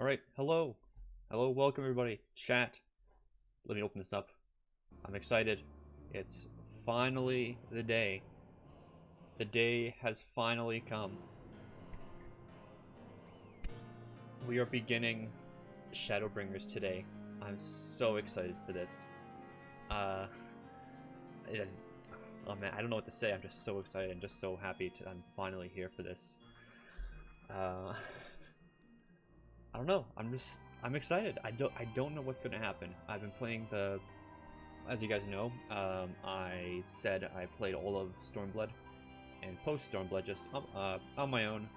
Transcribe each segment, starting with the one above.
All right, hello. Hello, welcome everybody. Chat. Let me open this up. I'm excited. It's finally the day. The day has finally come. We are beginning Shadowbringers today. I'm so excited for this. Uh, it is, oh man, I don't know what to say. I'm just so excited. I'm just so happy I'm finally here for this. I don't know. I'm excited. I don't know what's gonna happen. I've been playing as you guys know, I said I played all of Stormblood and post Stormblood just on my own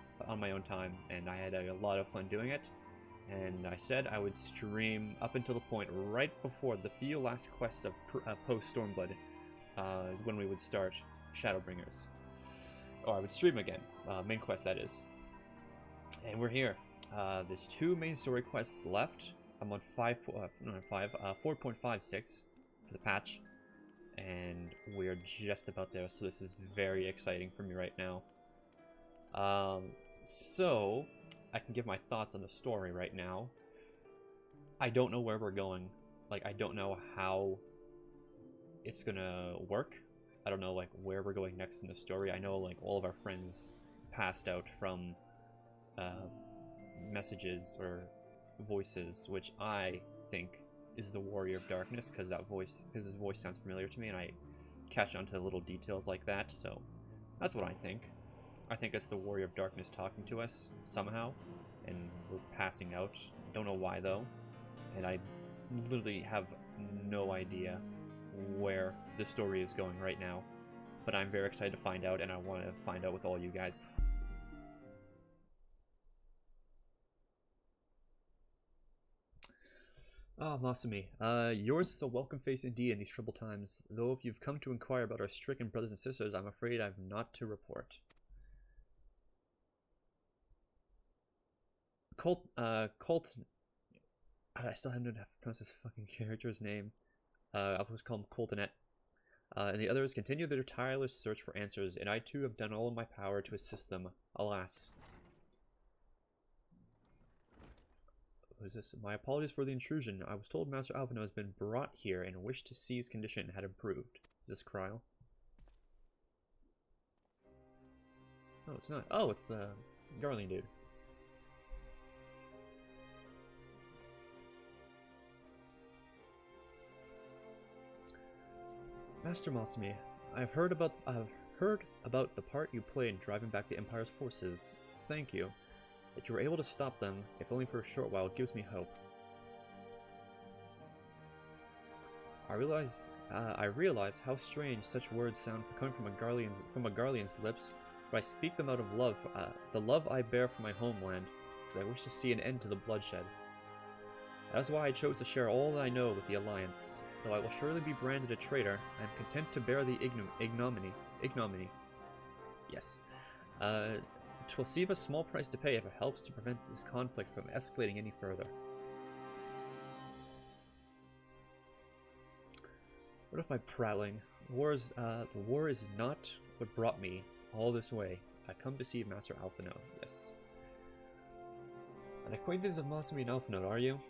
time, and I had a lot of fun doing it. And I said I would stream up until the point right before the few last quests of post Stormblood is when we would start Shadowbringers, or I would stream again, main quest that is. And we're here. There's two main story quests left. I'm on 4.56 for the patch, and we're just about there, so this is very exciting for me right now. So I can give my thoughts on the story right now. I don't know where we're going. Like, I don't know how it's gonna work. I don't know, like, where we're going next in the story. I know, like, all of our friends passed out from messages or voices, which I think is the Warrior of Darkness, because his voice sounds familiar to me, and I catch on to little details like that. So that's what I think. I think it's the Warrior of Darkness talking to us somehow, and we're passing out. Don't know why though, and I literally have no idea where the story is going right now. But I'm very excited to find out, and I want to find out with all you guys. Ah, Masumi, yours is a welcome face indeed in these troubled times, though if you've come to inquire about our stricken brothers and sisters, I'm afraid I've not to report. Colt, I still haven't pronounced this fucking character's name. I'll just call him Coltonet. And the others continue their tireless search for answers, and I too have done all in my power to assist them. Alas. What is this? My apologies for the intrusion. I was told Master Alvino has been brought here and wished to see his condition had improved. Is this Kryle? Oh, it's not. Oh, it's the Garling dude. Master Masumi, I've heard about the part you played in driving back the Empire's forces. Thank you. That you were able to stop them, if only for a short while, gives me hope. I realize how strange such words sound coming from a Garlean's lips, but I speak them out of love, the love I bear for my homeland, because I wish to see an end to the bloodshed. That is why I chose to share all that I know with the Alliance. Though I will surely be branded a traitor, I am content to bear the ignominy. Yes. 'Twill seem a small price to pay if it helps to prevent this conflict from escalating any further. What if I'm prattling? The war is not what brought me all this way. I come to see Master Alphino. Yes. An acquaintance of Masumi and Alphino, are you?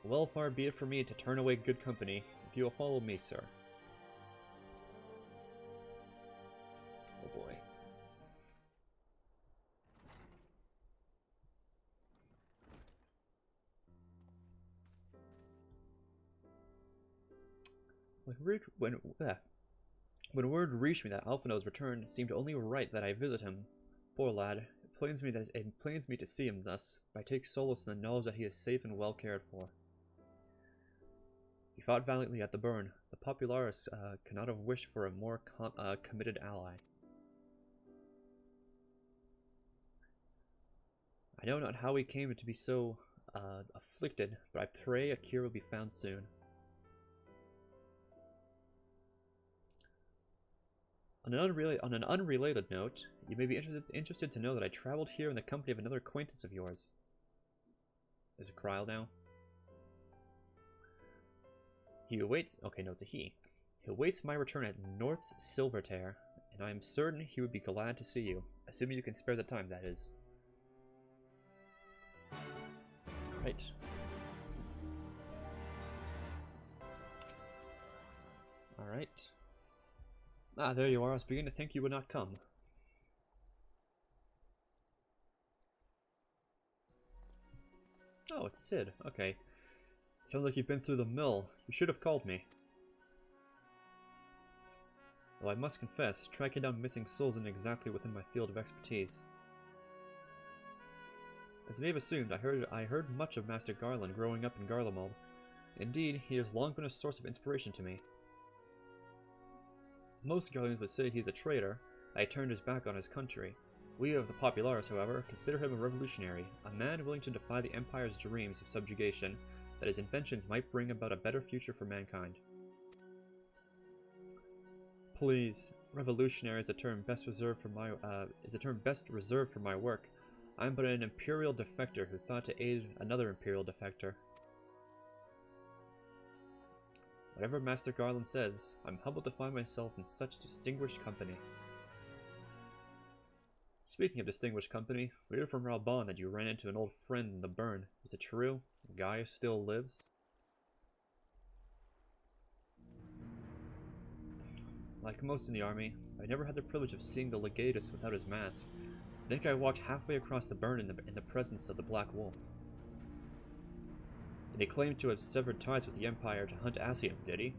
Well, far be it for me to turn away good company, if you will follow me, sir. Oh boy. When word reached me that Alphino's return, it seemed only right that I visit him. Poor lad, it pains me to see him thus, but I take solace in the knowledge that he is safe and well cared for. He fought valiantly at the burn. The Popularis cannot have wished for a more committed ally. I know not how he came to be so afflicted, but I pray a cure will be found soon. On an unrelated note, you may be interested to know that I traveled here in the company of another acquaintance of yours. Is it Kryle now? He awaits. Okay, no, it's a he. He awaits my return at North Silvertear, and I am certain he would be glad to see you, assuming you can spare the time, that is. Right. Alright. Ah, there you are. I was beginning to think you would not come. Oh, it's Sid. Okay. Sounds like you've been through the mill. You should have called me. Well, I must confess, tracking down missing souls isn't exactly within my field of expertise. As you may have assumed, I heard much of Master Garland growing up in Garlemald. Indeed, he has long been a source of inspiration to me. Most Garlands would say he's a traitor, that he turned his back on his country. We of the Populares, however, consider him a revolutionary, a man willing to defy the Empire's dreams of subjugation, that his inventions might bring about a better future for mankind. Please, revolutionary is a term best reserved for my work. I am but an imperial defector who thought to aid another imperial defector. Whatever Master Garland says, I'm humbled to find myself in such distinguished company. Speaking of distinguished company, we heard from Ralban that you ran into an old friend in the burn. Is it true? Gaius still lives? Like most in the army, I never had the privilege of seeing the legatus without his mask. I think I walked halfway across the burn in the presence of the Black Wolf. And he claimed to have severed ties with the Empire to hunt Asians, did he?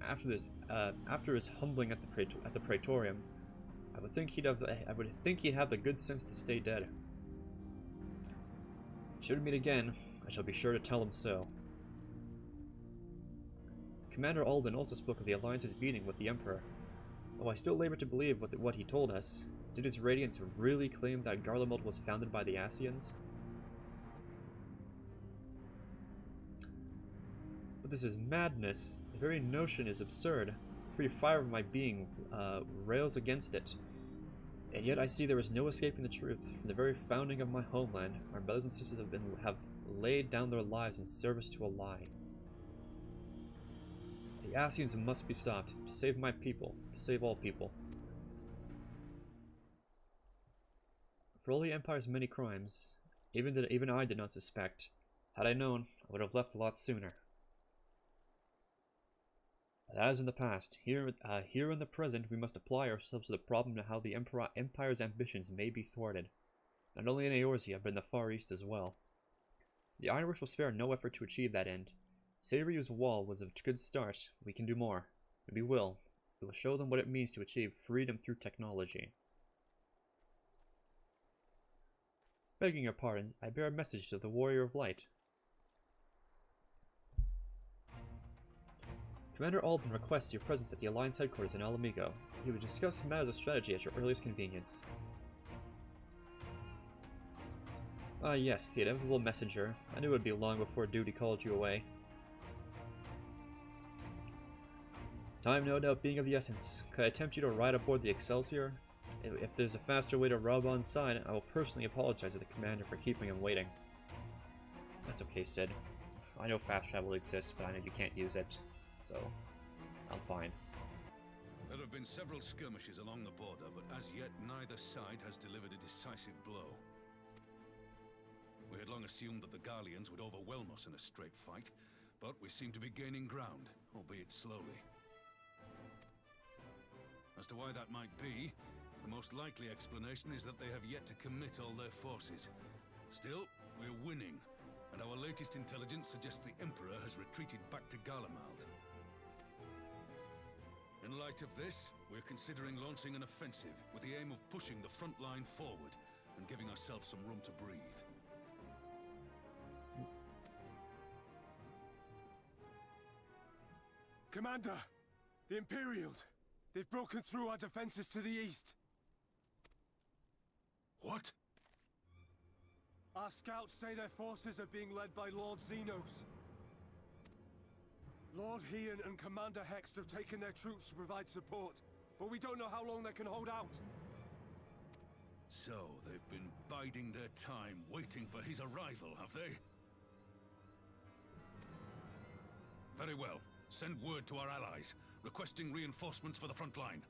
After his humbling at the Praetorium, I would think he'd have the good sense to stay dead. Should we meet again, I shall be sure to tell him so. Commander Alden also spoke of the Alliance's meeting with the Emperor. Though I still labor to believe what he told us. Did his Radiance really claim that Garlemald was founded by the Asians? But this is madness. The very notion is absurd. Every fibre of my being rails against it. And yet I see there is no escaping the truth. From the very founding of my homeland, our brothers and sisters have laid down their lives in service to a lie. The Asians must be stopped, to save my people, to save all people. For all the Empire's many crimes, even I did not suspect. Had I known, I would have left a lot sooner. But as in the past, here in the present, we must apply ourselves to the problem of how the Empire's ambitions may be thwarted. Not only in Eorzea, but in the Far East as well. The Ironworks will spare no effort to achieve that end. Sabriu's wall was a good start. We can do more. And we will. We will show them what it means to achieve freedom through technology. Begging your pardons, I bear a message to the Warrior of Light. Commander Alden requests your presence at the Alliance headquarters in Alamigo. He would discuss matters of strategy at your earliest convenience. Ah yes, the inevitable messenger. I knew it would be long before duty called you away. Time no doubt being of the essence. Could I tempt you to ride aboard the Excelsior? If there's a faster way to Ralban's side, I will personally apologize to the commander for keeping him waiting. That's okay, Sid. I know fast travel exists, but I know you can't use it. So, I'm fine. There have been several skirmishes along the border, but as yet neither side has delivered a decisive blow. We had long assumed that the Garleans would overwhelm us in a straight fight, but we seem to be gaining ground, albeit slowly. As to why that might be, the most likely explanation is that they have yet to commit all their forces. Still, we're winning, and our latest intelligence suggests the Emperor has retreated back to Garlemald. In light of this, we're considering launching an offensive with the aim of pushing the front line forward and giving ourselves some room to breathe. Commander! The Imperials! They've broken through our defenses to the east! What? Our scouts say their forces are being led by Lord Xenos. Lord Heian and Commander Hext have taken their troops to provide support, but we don't know how long they can hold out. So, they've been biding their time, waiting for his arrival, have they? Very well. Send word to our allies, requesting reinforcements for the front line.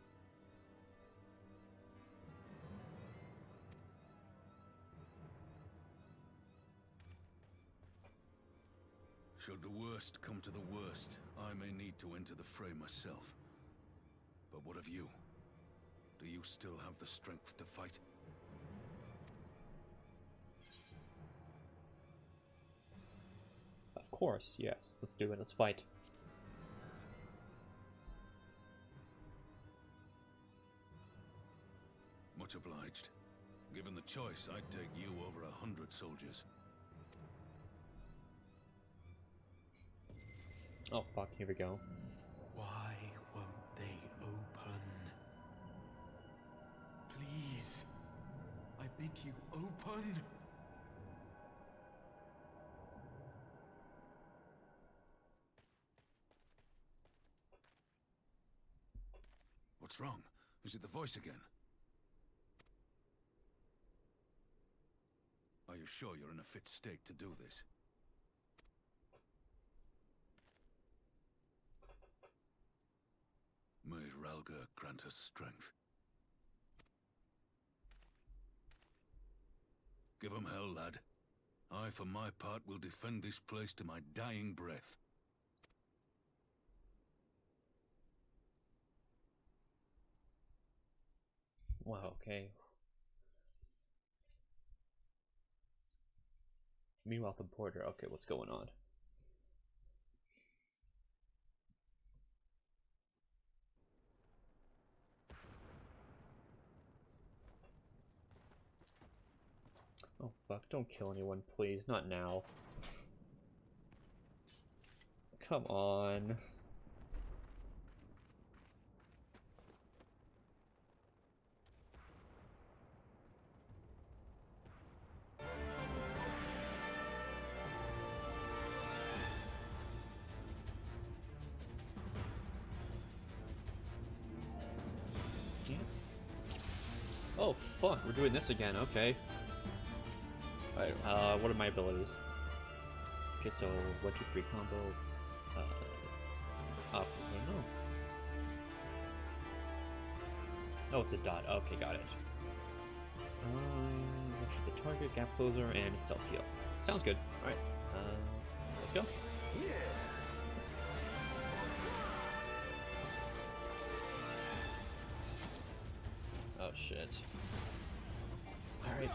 Should the worst come to the worst, I may need to enter the fray myself. But what of you? Do you still have the strength to fight? Of course, yes. Let's do it. Let's fight. Much obliged. Given the choice, I'd take you over 100 soldiers. Oh fuck, here we go. Why won't they open? Please, I bid you open. What's wrong? Is it the voice again? Are you sure you're in a fit state to do this? May Ralga grant us strength. Give 'em hell, lad. I, for my part, will defend this place to my dying breath. Wow, okay. Meanwhile, the border. Okay, what's going on? Oh fuck, don't kill anyone, please. Not now. Come on. Oh fuck, we're doing this again, okay. Alright, what are my abilities? Okay, so 1, 2, 3 combo. Up, I don't know. Oh, it's a dot. Okay, got it. Rush the target, gap closer, and self heal. Sounds good. Alright, let's go. Oh shit. Alright.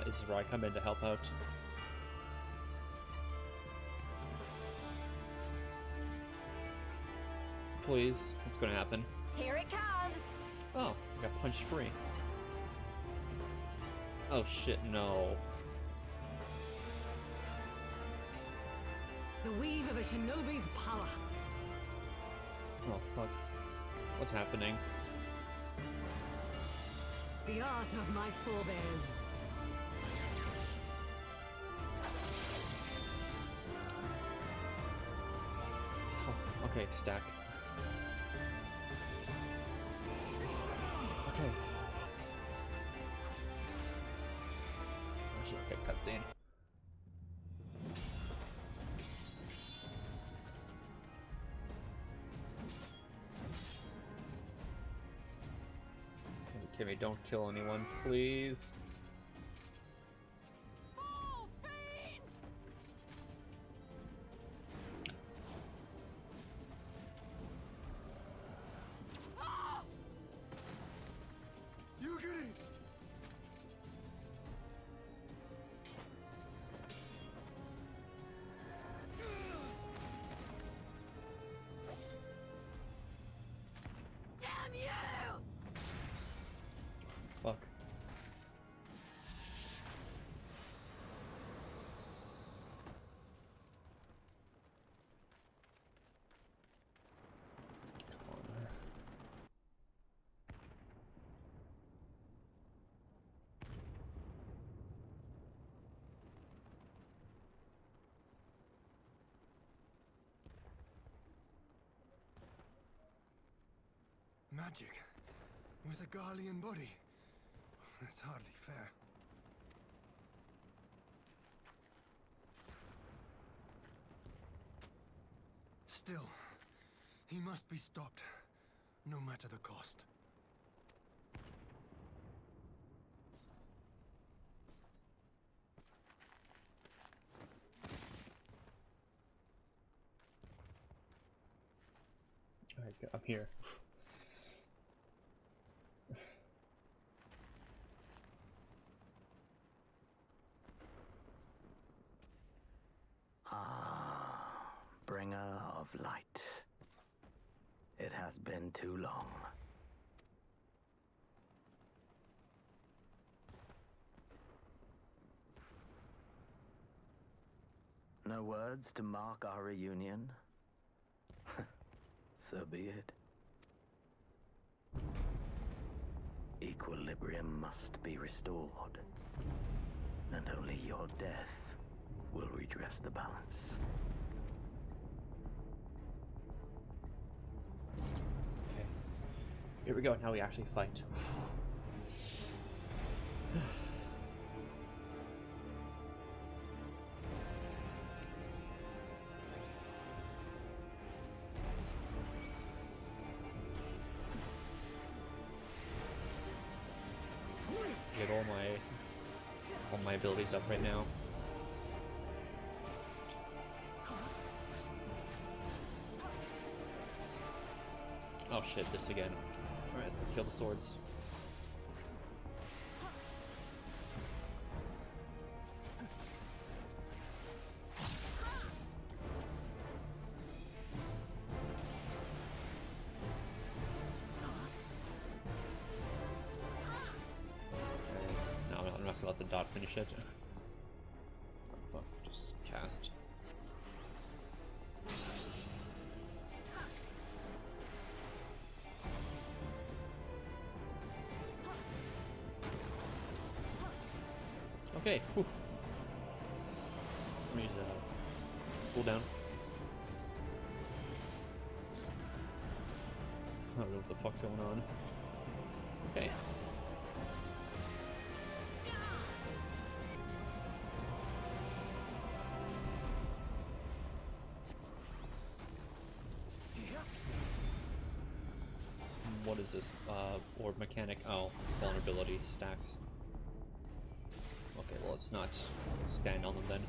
This is where I come in to help out. Please, what's gonna happen? Here it comes! Oh, I got punched free. Oh shit, no. The weave of a shinobi's power. Oh fuck. What's happening? The art of my forebears. Fuck. Okay, stack. Okay. Oh shit, okay, cutscene. Kimmy, don't kill anyone, please. Oh, fiend! Ah! You get it! Damn you! Fuck. Come on. Magic. With a Garlean body. That's hardly fair. Still, he must be stopped, no matter the cost. I'm here. Ah, bringer of light. It has been too long. No words to mark our reunion? So be it. Equilibrium must be restored, and only your death will redress the balance. Okay. Here we go. Now we actually fight. Get all my abilities up right now. Oh shit, this again. Alright, let's kill the swords. No, I'm not gonna let the dot finish it. Oh, fuck, just cast. Okay, whew. Let me use cooldown. I don't know what the fuck's going on. Okay. What is this? Orb mechanic? Oh, vulnerability stacks. Okay, well, let's not stand on them then.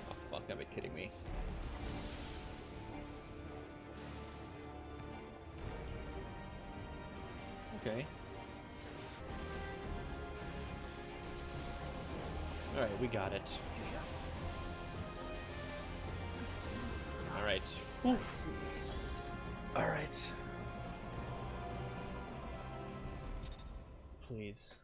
Oh, fuck, gotta be kidding me. Okay. Alright, we got it. Alright. Alright. Please.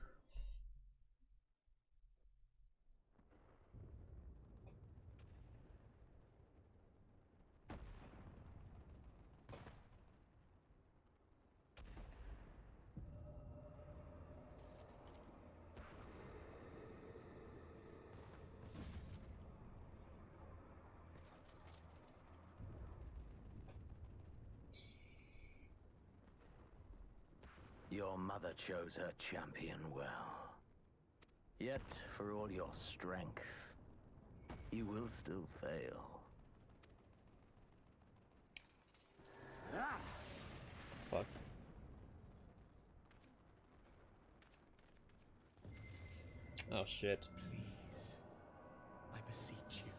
Your mother chose her champion well. Yet, for all your strength, you will still fail. Fuck. Oh shit. Please, I beseech you.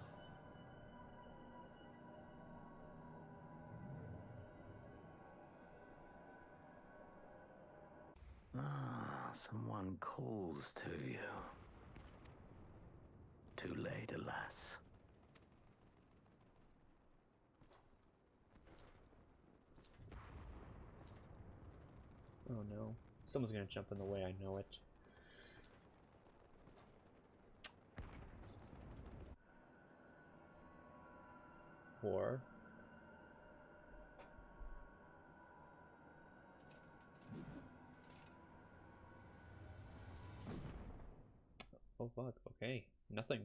Ah, someone calls to you. Too late, alas. Oh no. Someone's gonna jump in the way, I know it. Or... oh fuck, okay. Nothing.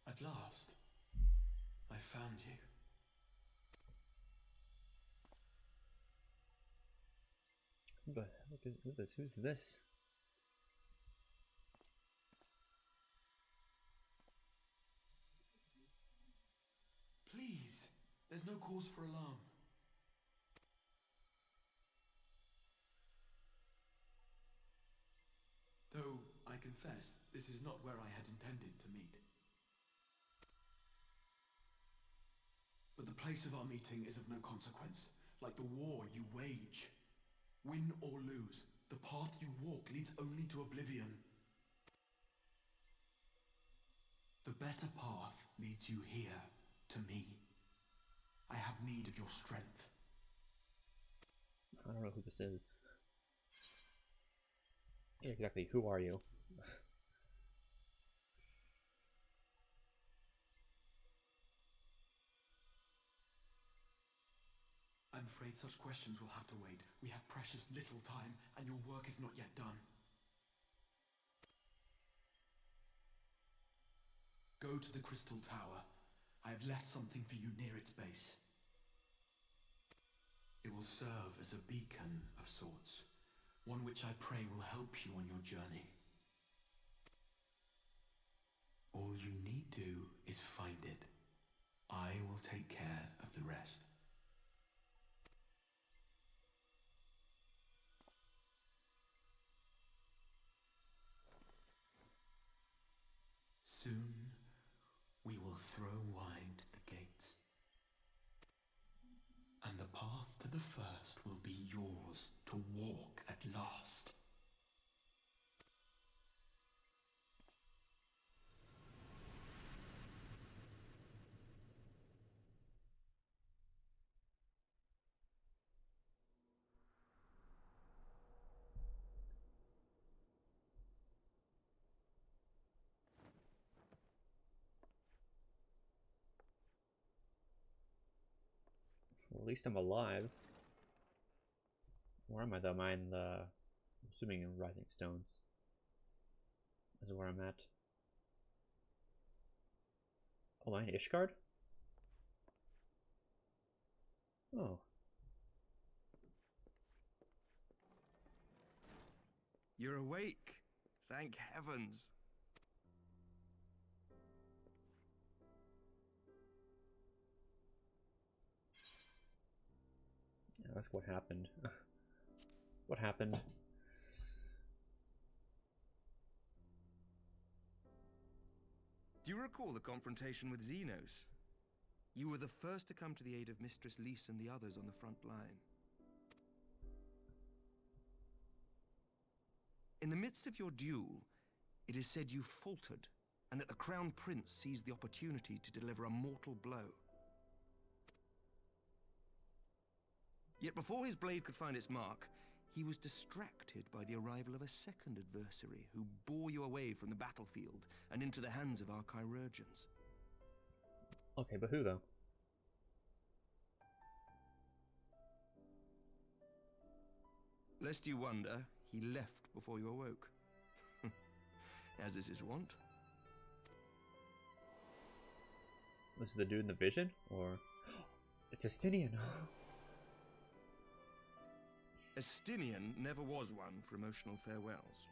At last, I found you. Who the heck is this? Who's this? Please, there's no cause for alarm. Though, I confess, this is not where I had intended to meet. But the place of our meeting is of no consequence, like the war you wage. Win or lose, the path you walk leads only to oblivion. The better path leads you here, to me. I have need of your strength. I don't know who this is. Yeah, exactly, who are you? I'm afraid such questions will have to wait. We have precious little time, and your work is not yet done. Go to the Crystal Tower. I have left something for you near its base. It will serve as a beacon of sorts, one which I pray will help you on your journey. All you need do is find it. I will take care of the rest. Soon, we will throw wide the gates. And the path to the first will be yours to walk at last. Well, at least I'm alive. Where am I though? Am I in the... I'm assuming in Rising Stones. Is where I'm at. Oh, am I in Ishgard? Oh. You're awake. Thank heavens. Yeah, that's what happened. What happened? Do you recall the confrontation with Xenos? You were the first to come to the aid of Mistress Lys and the others on the front line. In the midst of your duel, it is said you faltered, and that the Crown Prince seized the opportunity to deliver a mortal blow. Yet before his blade could find its mark, he was distracted by the arrival of a second adversary who bore you away from the battlefield and into the hands of our chirurgeons. Okay, but who though? Lest you wonder, he left before you awoke. As is his wont. This is the dude in the vision? Or... It's Estinian! Estinian never was one for emotional farewells.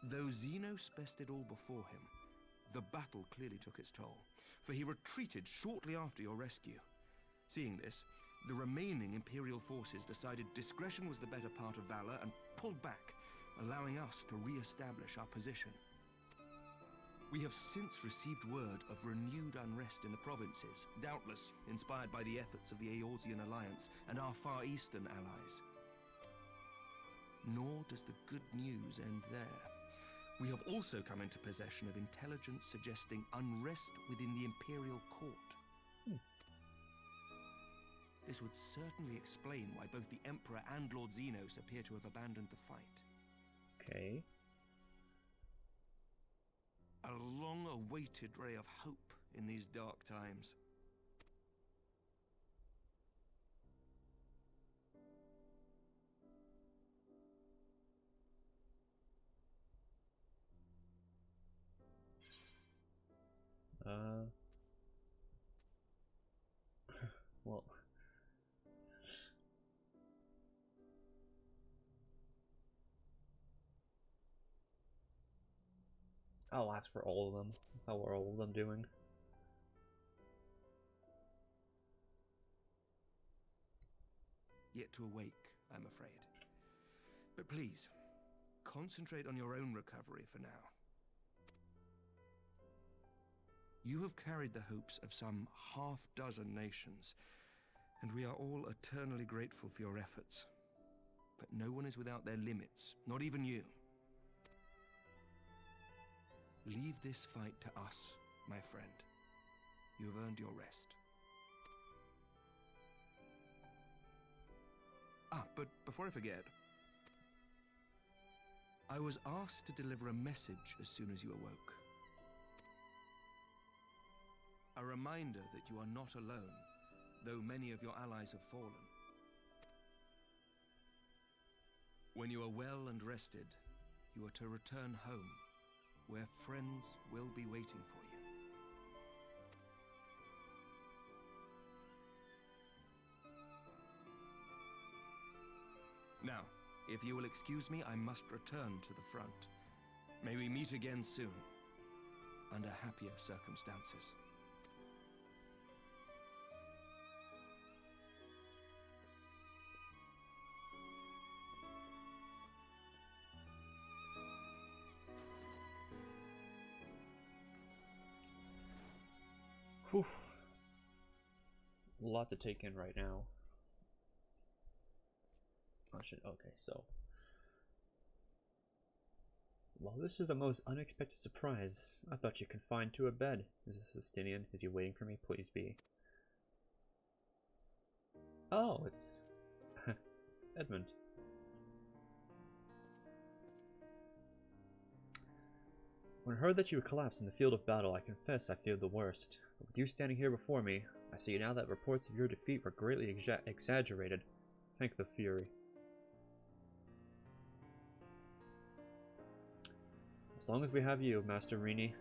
Though Xenos bested all before him, the battle clearly took its toll, for he retreated shortly after your rescue. Seeing this, the remaining Imperial forces decided discretion was the better part of valor and pulled back, allowing us to re-establish our position. We have since received word of renewed unrest in the provinces, doubtless inspired by the efforts of the Eorzean Alliance and our Far Eastern allies. Nor does the good news end there. We have also come into possession of intelligence suggesting unrest within the Imperial Court. This would certainly explain why both the Emperor and Lord Xenos appear to have abandoned the fight. Okay. A long-awaited ray of hope in these dark times. I'll ask for all of them. How are all of them doing? Yet to awake, I'm afraid. But please, concentrate on your own recovery for now. You have carried the hopes of some half-dozen nations, and we are all eternally grateful for your efforts. But no one is without their limits, not even you. Leave this fight to us, my friend. You have earned your rest. But before I forget, I was asked to deliver a message as soon as you awoke. A reminder that you are not alone, though many of your allies have fallen. When you are well and rested, you are to return home, where friends will be waiting for you. Now, if you will excuse me, I must return to the front. May we meet again soon, under happier circumstances. Whew. A lot to take in right now. Oh shit, okay, so. Well, this is the most unexpected surprise. I thought you confined to a bed. Is this Justinian? Is he waiting for me? Please be. Oh, it's Edmund. When I heard that you had collapsed in the field of battle, I confess I feared the worst. But with you standing here before me, I see now that reports of your defeat were greatly exaggerated. Thank the Fury. As long as we have you, Master Rini,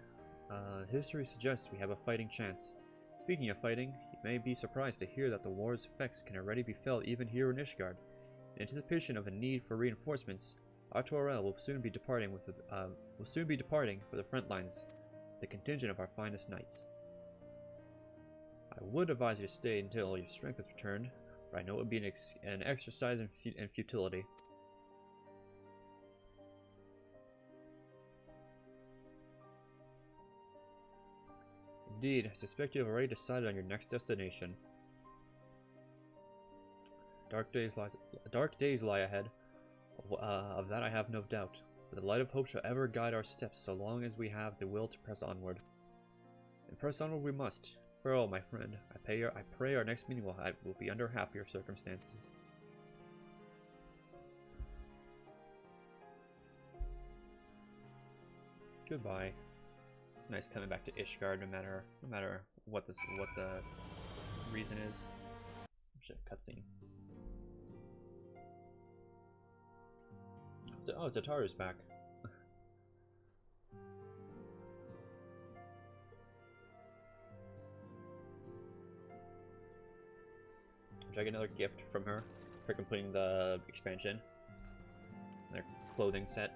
history suggests we have a fighting chance. Speaking of fighting, you may be surprised to hear that the war's effects can already be felt even here in Ishgard. In anticipation of a need for reinforcements, Artorel will soon be departing for the front lines, the contingent of our finest knights. I would advise you to stay until your strength is returned, but I know it would be an exercise in futility. Indeed, I suspect you have already decided on your next destination. Dark days lie ahead. Of that I have no doubt. But the light of hope shall ever guide our steps so long as we have the will to press onward. And press onward we must. Farewell, my friend. I pray our next meeting will be under happier circumstances. Goodbye. It's nice coming back to Ishgard, no matter what the reason is. Shit, cutscene. Oh, Tataru's back. Should I get another gift from her for completing the expansion? Their clothing set.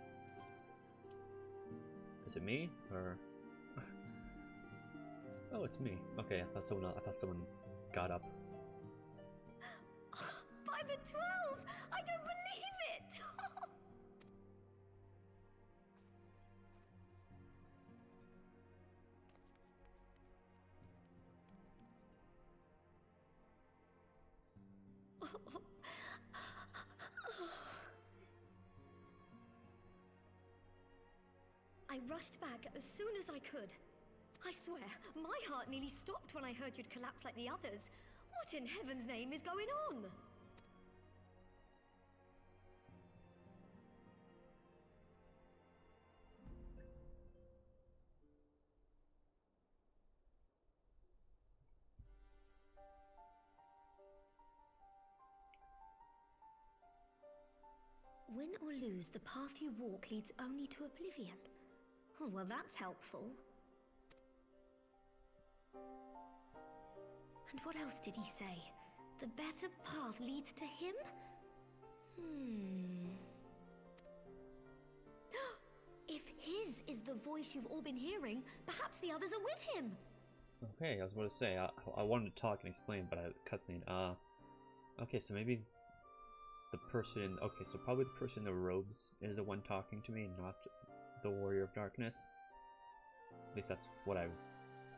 Is it me or? Oh, it's me. Okay, I thought someone got up. By the 12! I don't believe it! I rushed back as soon as I could. I swear, my heart nearly stopped when I heard you'd collapsed like the others. What in heaven's name is going on? Win or lose, the path you walk leads only to oblivion. Oh, well, that's helpful. And what else did he say? The better path leads to him? If his is the voice you've all been hearing, perhaps the others are with him. Okay, I was about to say, I wanted to talk and explain, but cutscene. Okay, so maybe the person, okay, so probably the person in the robes is the one talking to me, not the Warrior of Darkness. At least that's what I've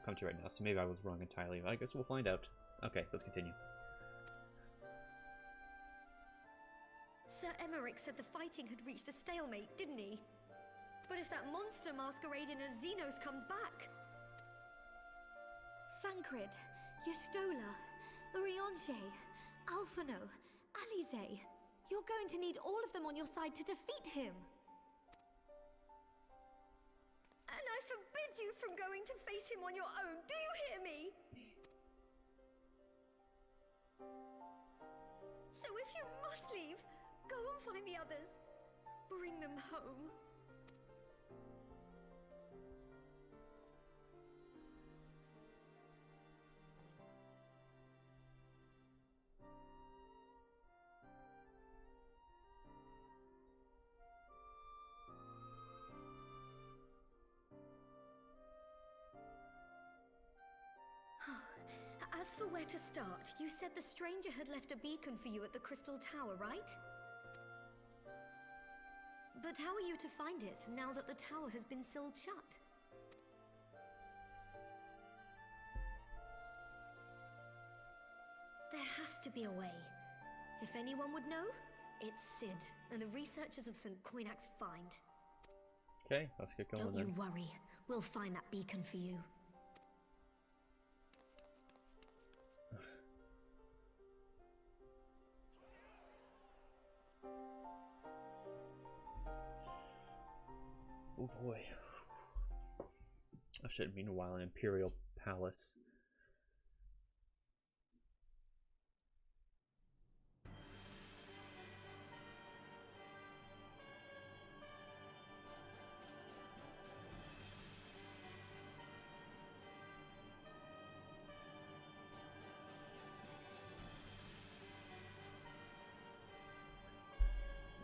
come to right now, so maybe I was wrong entirely. I guess we'll find out. Okay, let's continue. Sir Emmerich said the fighting had reached a stalemate, didn't he? But if that monster masquerading as Xenos comes back... Thancred, Yestola, Urianger, Alphano, Alize... You're going to need all of them on your side to defeat him. And I forbid you from going to face him on your own, do you hear me? So if you must leave, go and find the others. Bring them home. As for where to start, you said the stranger had left a beacon for you at the Crystal Tower, right? But how are you to find it, now that the tower has been sealed shut? There has to be a way. If anyone would know, it's Sid, and the researchers of St. Coinac's find. Okay, let's get going then. Don't you worry, we'll find that beacon for you. Oh boy. Oh shit, meanwhile, an Imperial Palace.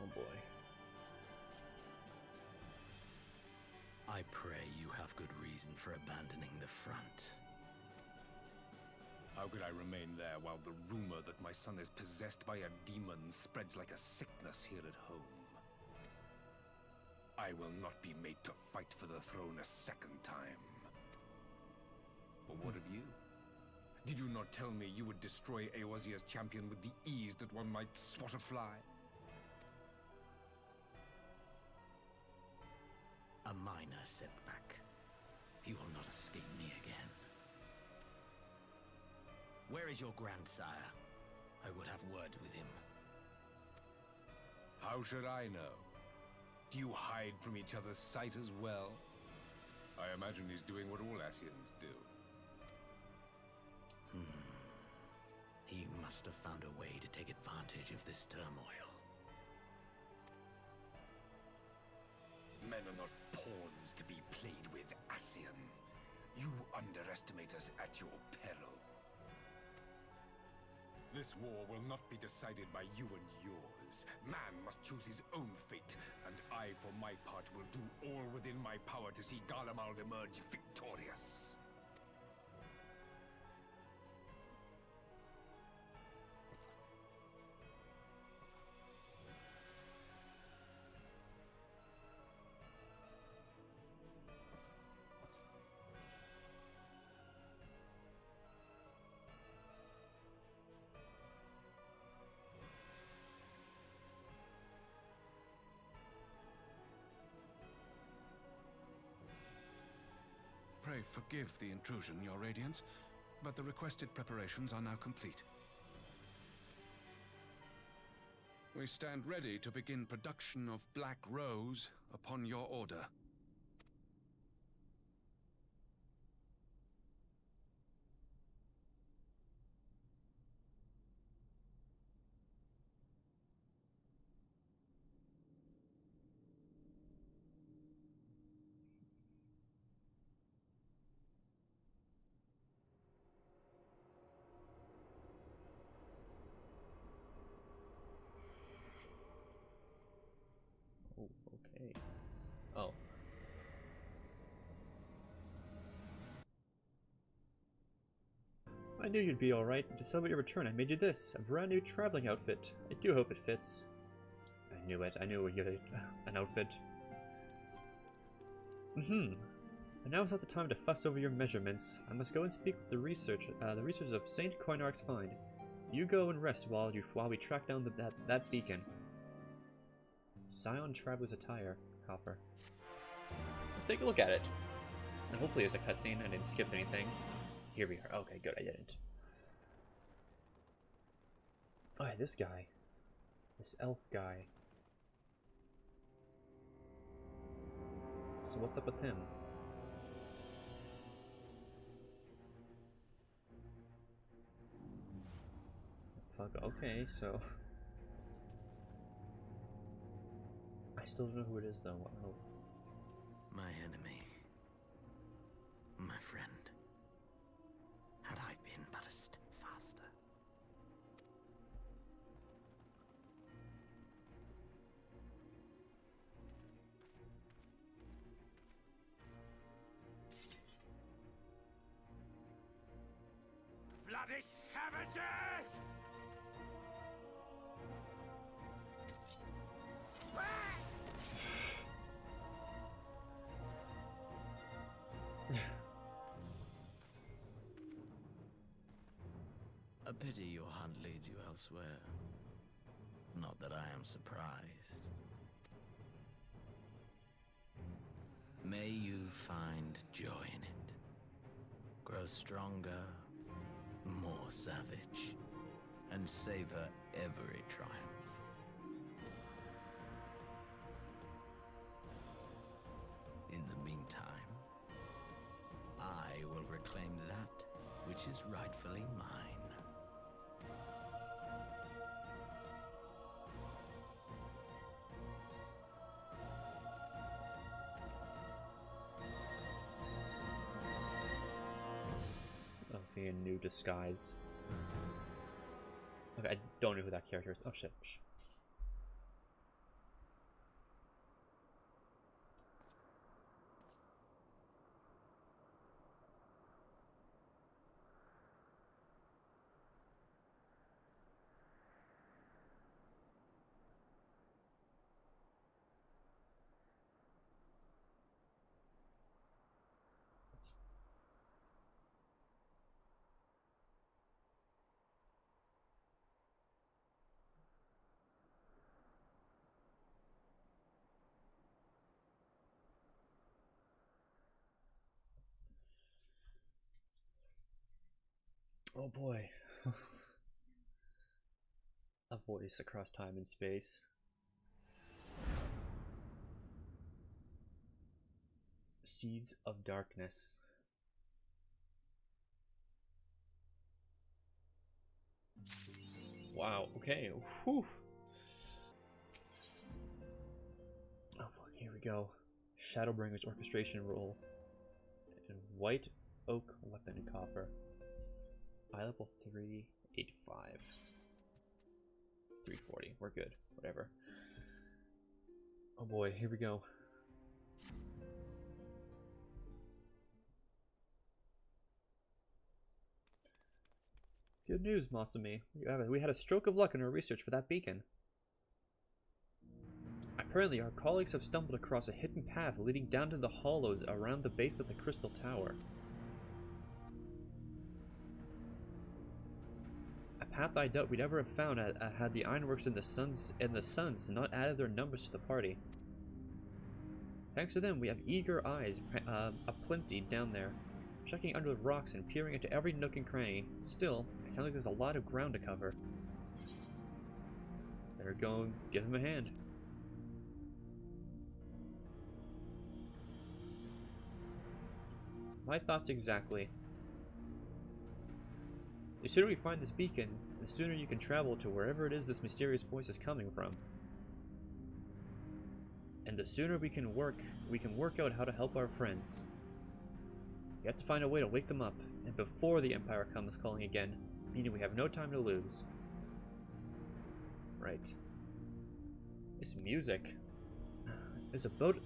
Oh boy. I pray you have good reason for abandoning the front. How could I remain there while the rumor that my son is possessed by a demon spreads like a sickness here at home? I will not be made to fight for the throne a second time. But what of you? Did you not tell me you would destroy Eorzea's champion with the ease that one might swat a fly? A minor setback. He will not escape me again. Where is your grandsire? I would have words with him. How should I know? Do you hide from each other's sight as well? I imagine he's doing what all Ascians do. He must have found a way to take advantage of this turmoil. Men are not pawns to be played with, Ascian. You underestimate us at your peril. This war will not be decided by you and yours. Man must choose his own fate, and I, for my part, will do all within my power to see Garlemald emerge victorious. Pray forgive the intrusion, Your Radiance, but the requested preparations are now complete. We stand ready to begin production of Black Rose upon your order. Oh, okay. Oh, I knew you'd be alright. To celebrate your return, I made you this, a brand new traveling outfit. I do hope it fits. I knew it. I knew we'd get an outfit. And now is not the time to fuss over your measurements. I must go and speak with the researchers of Saint Coinarch's find. You go and rest while we track down that beacon. Scion Traveler's attire, coffer. Let's take a look at it. And hopefully there's a cutscene. I didn't skip anything. Here we are. Okay, good. I didn't. Oh, yeah, this guy. This elf guy. So what's up with him? Fuck. Okay, so I still don't know who it is, though. Oh. My enemy. My friend. Had I been but a step faster. Bloody savages! A pity your hunt leads you elsewhere. Not that I am surprised. May you find joy in it. Grow stronger, more savage, and savor every triumph. In the meantime, I will reclaim that which is rightfully mine. Oh, see a new disguise. Okay, I don't know who that character is. Oh shit. Shh. Oh boy. A voice across time and space. Seeds of Darkness. Wow, okay. Whew. Oh fuck, here we go. Shadowbringers orchestration role. And white oak weapon coffer. Eye level 385. 340. We're good. Whatever. Oh boy, here we go. Good news, Masumi. We had a stroke of luck in our research for that beacon. Apparently, our colleagues have stumbled across a hidden path leading down to the hollows around the base of the Crystal Tower. A path I doubt we'd ever have found had the Ironworks and the Suns not added their numbers to the party. Thanks to them, we have eager eyes aplenty down there, checking under the rocks and peering into every nook and cranny. Still, it sounds like there's a lot of ground to cover. Better go and give him a hand. My thoughts exactly. The sooner we find this beacon, the sooner you can travel to wherever it is this mysterious voice is coming from. And the sooner we can work out how to help our friends. We have to find a way to wake them up, and before the Empire comes calling again, meaning we have no time to lose. Right. This music. There's a boat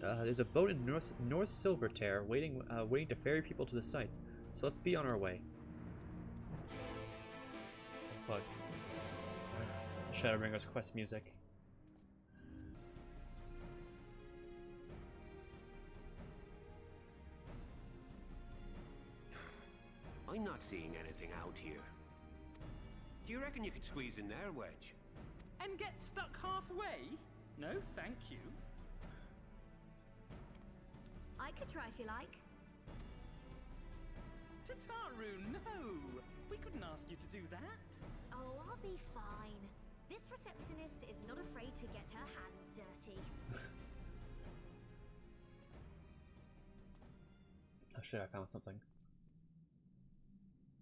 in North Silvertear waiting to ferry people to the site. So let's be on our way. fuck. Shadowbringers quest music. I'm not seeing anything out here. Do you reckon you could squeeze in there, Wedge? And get stuck halfway? No, thank you. I could try if you like. Tataru, no! We couldn't ask you to do that. Oh, I'll be fine. This receptionist is not afraid to get her hands dirty. Oh shit, I found something.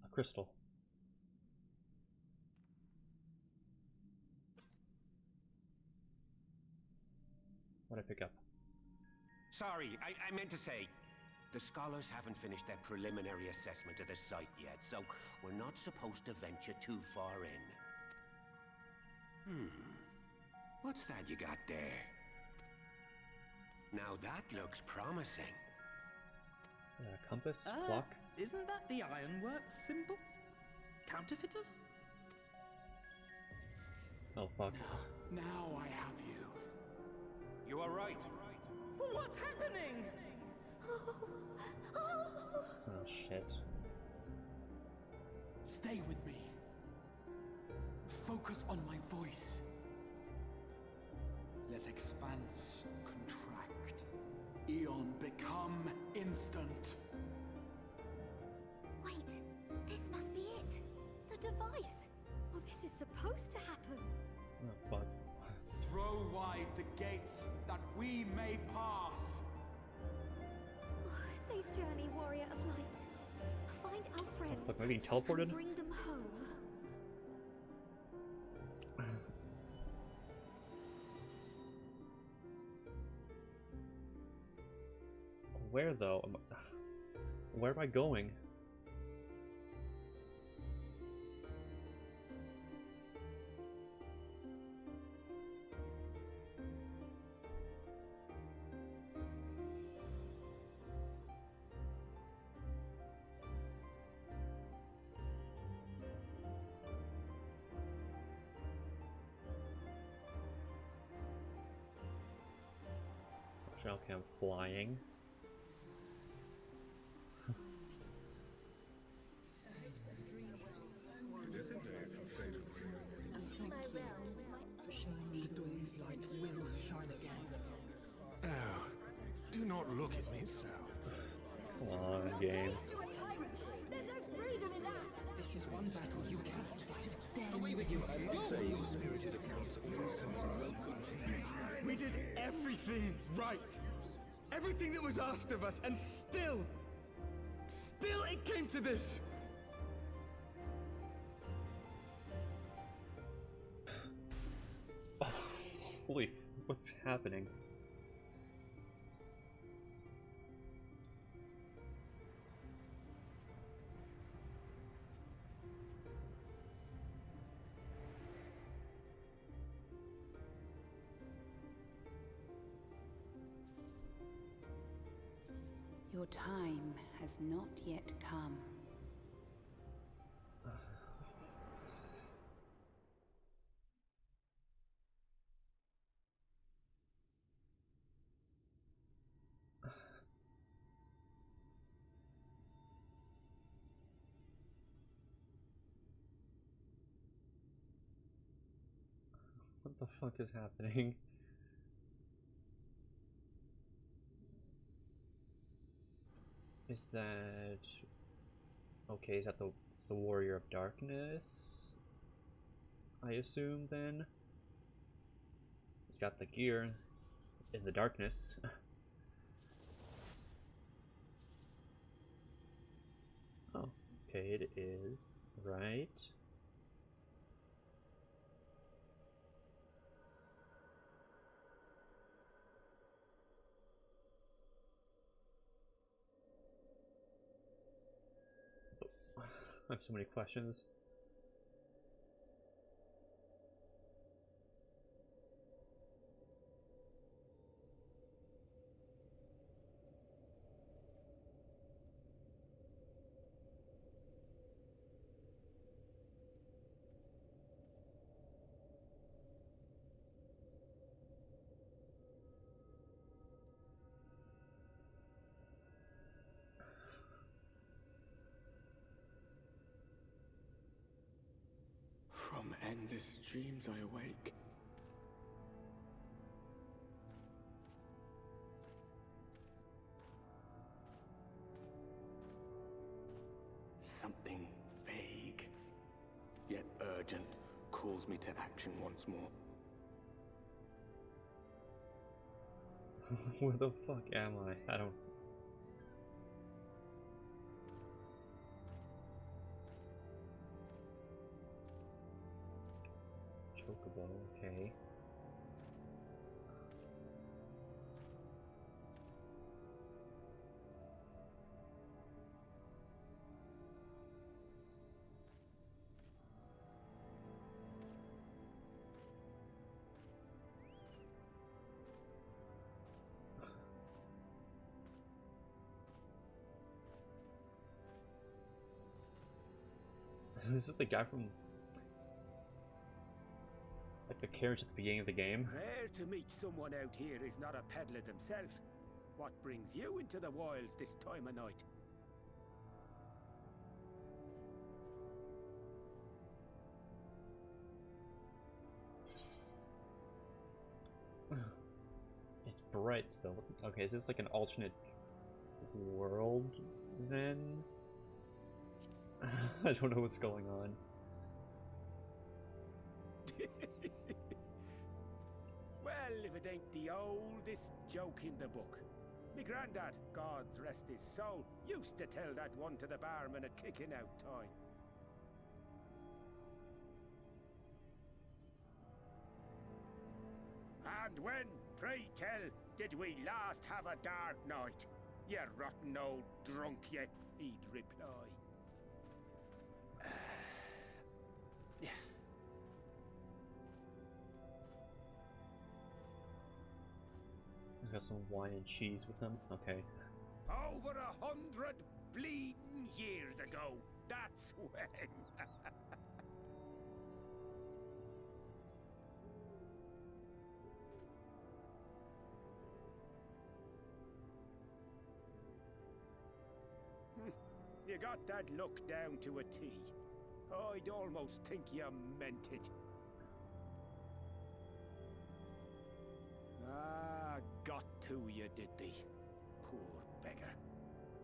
A crystal. What'd I pick up? Sorry, I meant to say, the scholars haven't finished their preliminary assessment of the site yet, so we're not supposed to venture too far in. What's that you got there? Now that looks promising. Is that a compass? Clock? Isn't that the ironworks symbol? Counterfeiters? Oh fuck. Now I have you. You are right. What's happening? Oh shit. Stay with me. Focus on my voice. Let expanse contract. Eon become instant. Wait, this must be it. The device. Well, this is supposed to happen. Oh fuck. Throw wide the gates that we may pass. Safe journey, warrior of light. Find our friends. Fuck, am I being teleported? And bring them home. Where though? Where am I going? Okay, I'm flying. The dawn's light will shine again. Oh, do not look at me so. Come on, game. There's no freedom in that. This is one battle you cannot fight. Away with you. We did everything right. Everything that was asked of us, and still it came to this. Holy, what's happening? Your time has not yet come. What the fuck is happening? Is that okay? Is that it's the Warrior of Darkness? I assume then. He's got the gear in the darkness. Oh, okay, it is right. I have so many questions. endless dreams I awake. Something vague, yet urgent, calls me to action once more. Where the fuck am I? I don't... Chocobo, okay. This is the guy from, like, the carriage at the beginning of the game. Rare to meet someone out here who's not a peddler themselves. What brings you into the wilds this time of night? It's bright though. Okay, is this like an alternate world then? I don't know what's going on. Well, if it ain't the oldest joke in the book. Me granddad, God's rest his soul, used to tell that one to the barman at kicking out time. And when, pray tell, did we last have a dark night? You rotten old drunk yet, he'd reply. He's got some wine and cheese with him. Okay. Over 100 bleeding years ago, that's when. You got that look down to a T. I'd almost think you meant it. Ah, got to you, did they? Poor beggar.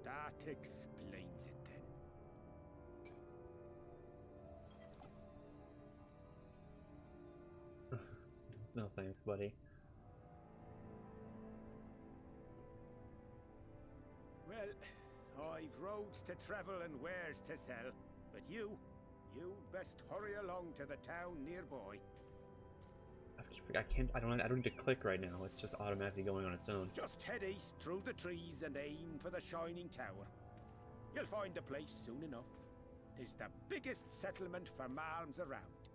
That explains it then. No thanks, buddy. Well, I've roads to travel and wares to sell, but you best hurry along to the town nearby. I don't need to click right now. It's just automatically going on its own. Just head east through the trees and aim for the Shining Tower. You'll find the place soon enough. 'Tis the biggest settlement for malms around.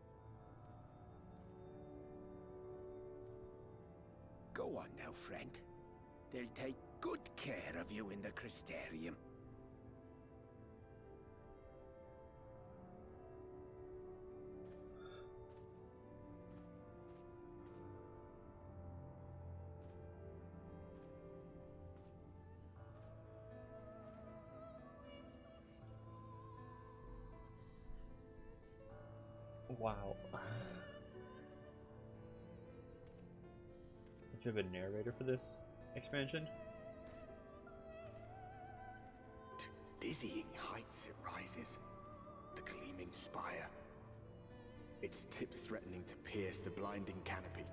Go on now, friend. They'll take good care of you in the Crystarium. Wow. Do you have a narrator for this expansion? To dizzying heights it rises, the gleaming spire. Its tip threatening to pierce the blinding canopy.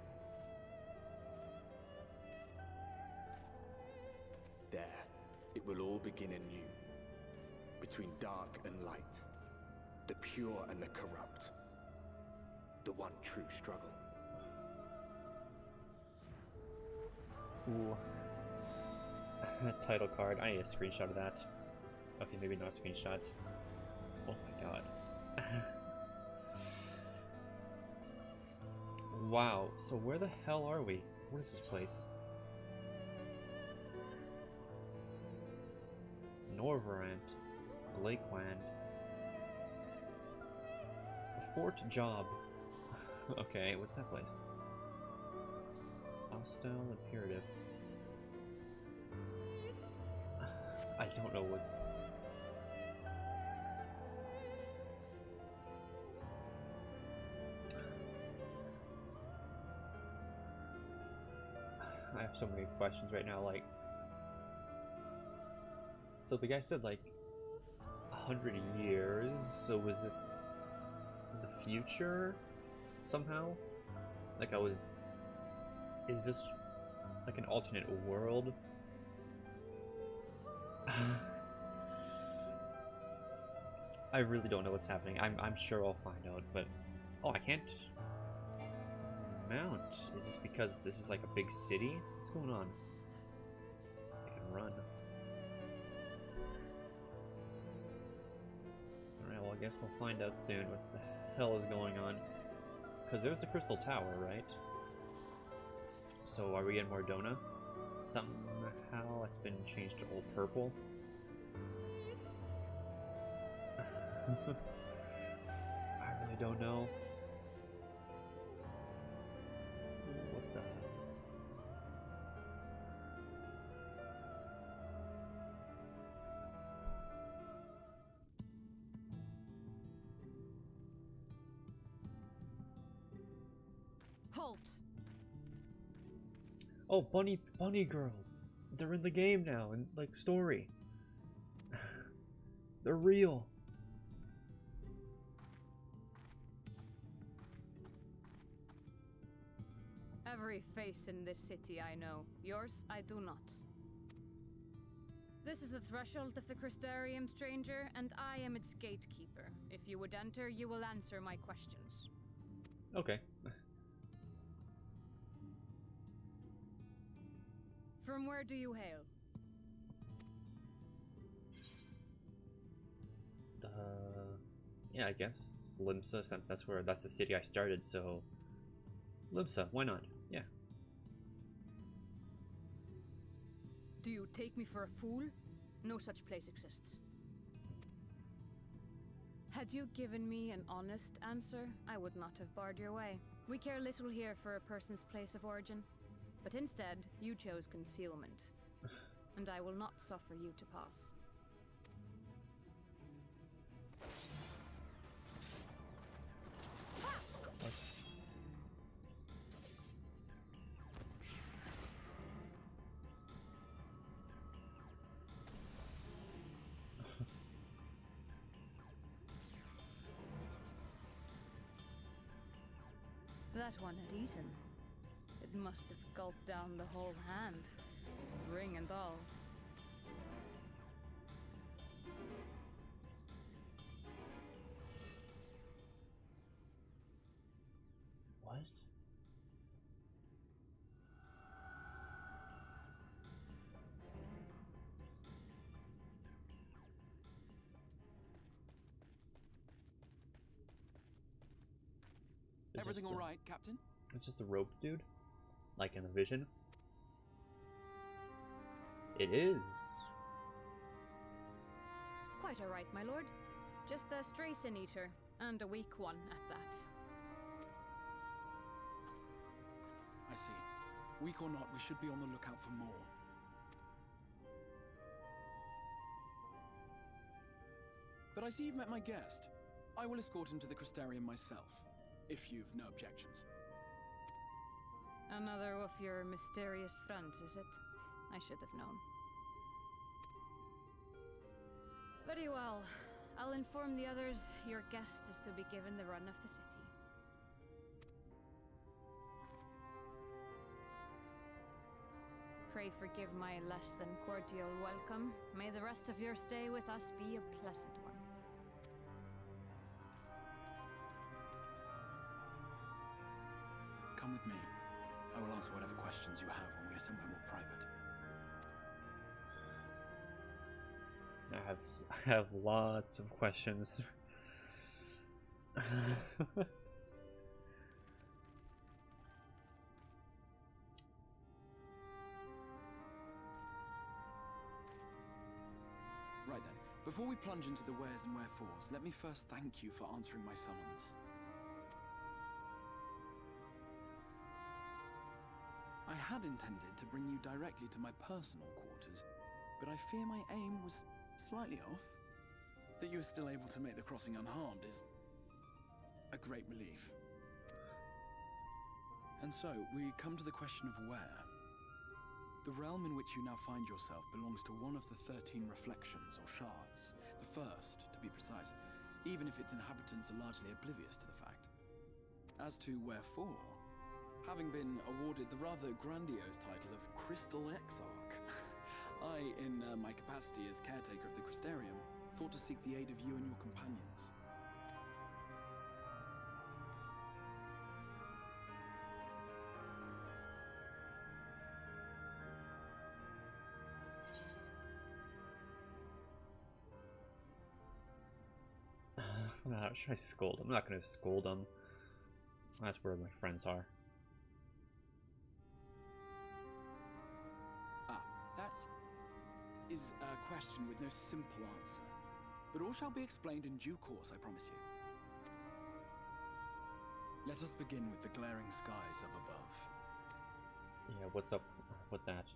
There, it will all begin anew. Between dark and light, the pure and the corrupt. The one true struggle. Ooh. Title card. I need a screenshot of that. Okay, maybe not a screenshot. Oh my god. Wow, so where the hell are we? What is this place? Norvarant. Lakeland. Fort Job. Okay, what's that place? Hostile Imperative. I don't know what's... I have so many questions right now. Like, so the guy said like 100 years. So was this the future somehow? Like is this like an alternate world? I really don't know what's happening. I'm sure I'll find out, but oh, I can't mount. Is this because this is like a big city? What's going on? I can run. Alright, well I guess we'll find out soon what the hell is going on. Because there's the Crystal Tower, right? So are we in Mordona? Somehow it's been changed to all purple. I really don't know. What the hell? Halt! Oh, bunny girls. They're in the game now, and like story. They're real. Every face in this city I know. Yours, I do not. This is the threshold of the Crystarium, stranger, and I am its gatekeeper. If you would enter, you will answer my questions. Okay. From where do you hail? Yeah, I guess Limsa, since that's the city I started, so Limsa, why not? Yeah. Do you take me for a fool? No such place exists. Had you given me an honest answer, I would not have barred your way. We care little here for a person's place of origin, but instead, you chose concealment, and I will not suffer you to pass. That one had eaten. It must have gulped down the whole hand, ring and all. What? Everything all right, Captain? It's just the rope dude? Like in the vision? It is. Quite all right, my lord. Just a stray sin eater, and a weak one at that. I see. Weak or not, we should be on the lookout for more. But I see you've met my guest. I will escort him to the Crystarium myself, if you've no objections. Another of your mysterious friends, is it? I should have known. Very well. I'll inform the others your guest is to be given the run of the city. Pray forgive my less than cordial welcome. May the rest of your stay with us be a pleasant one. Come with me. I will answer whatever questions you have when we are somewhere more private. I have lots of questions. Right then, before we plunge into the wheres and wherefores, let me first thank you for answering my summons. I had intended to bring you directly to my personal quarters, but I fear my aim was slightly off. That you are still able to make the crossing unharmed is a great relief. And so, we come to the question of where. The realm in which you now find yourself belongs to one of the 13 reflections, or shards. The first, to be precise, even if its inhabitants are largely oblivious to the fact. As to wherefore, having been awarded the rather grandiose title of Crystal Exarch, I, in my capacity as caretaker of the Crystarium, thought to seek the aid of you and your companions. Should I scold him? I'm not gonna scold him. That's where my friends are. That is a question with no simple answer. But all shall be explained in due course, I promise you. Let us begin with the glaring skies up above. Yeah, what's up with that?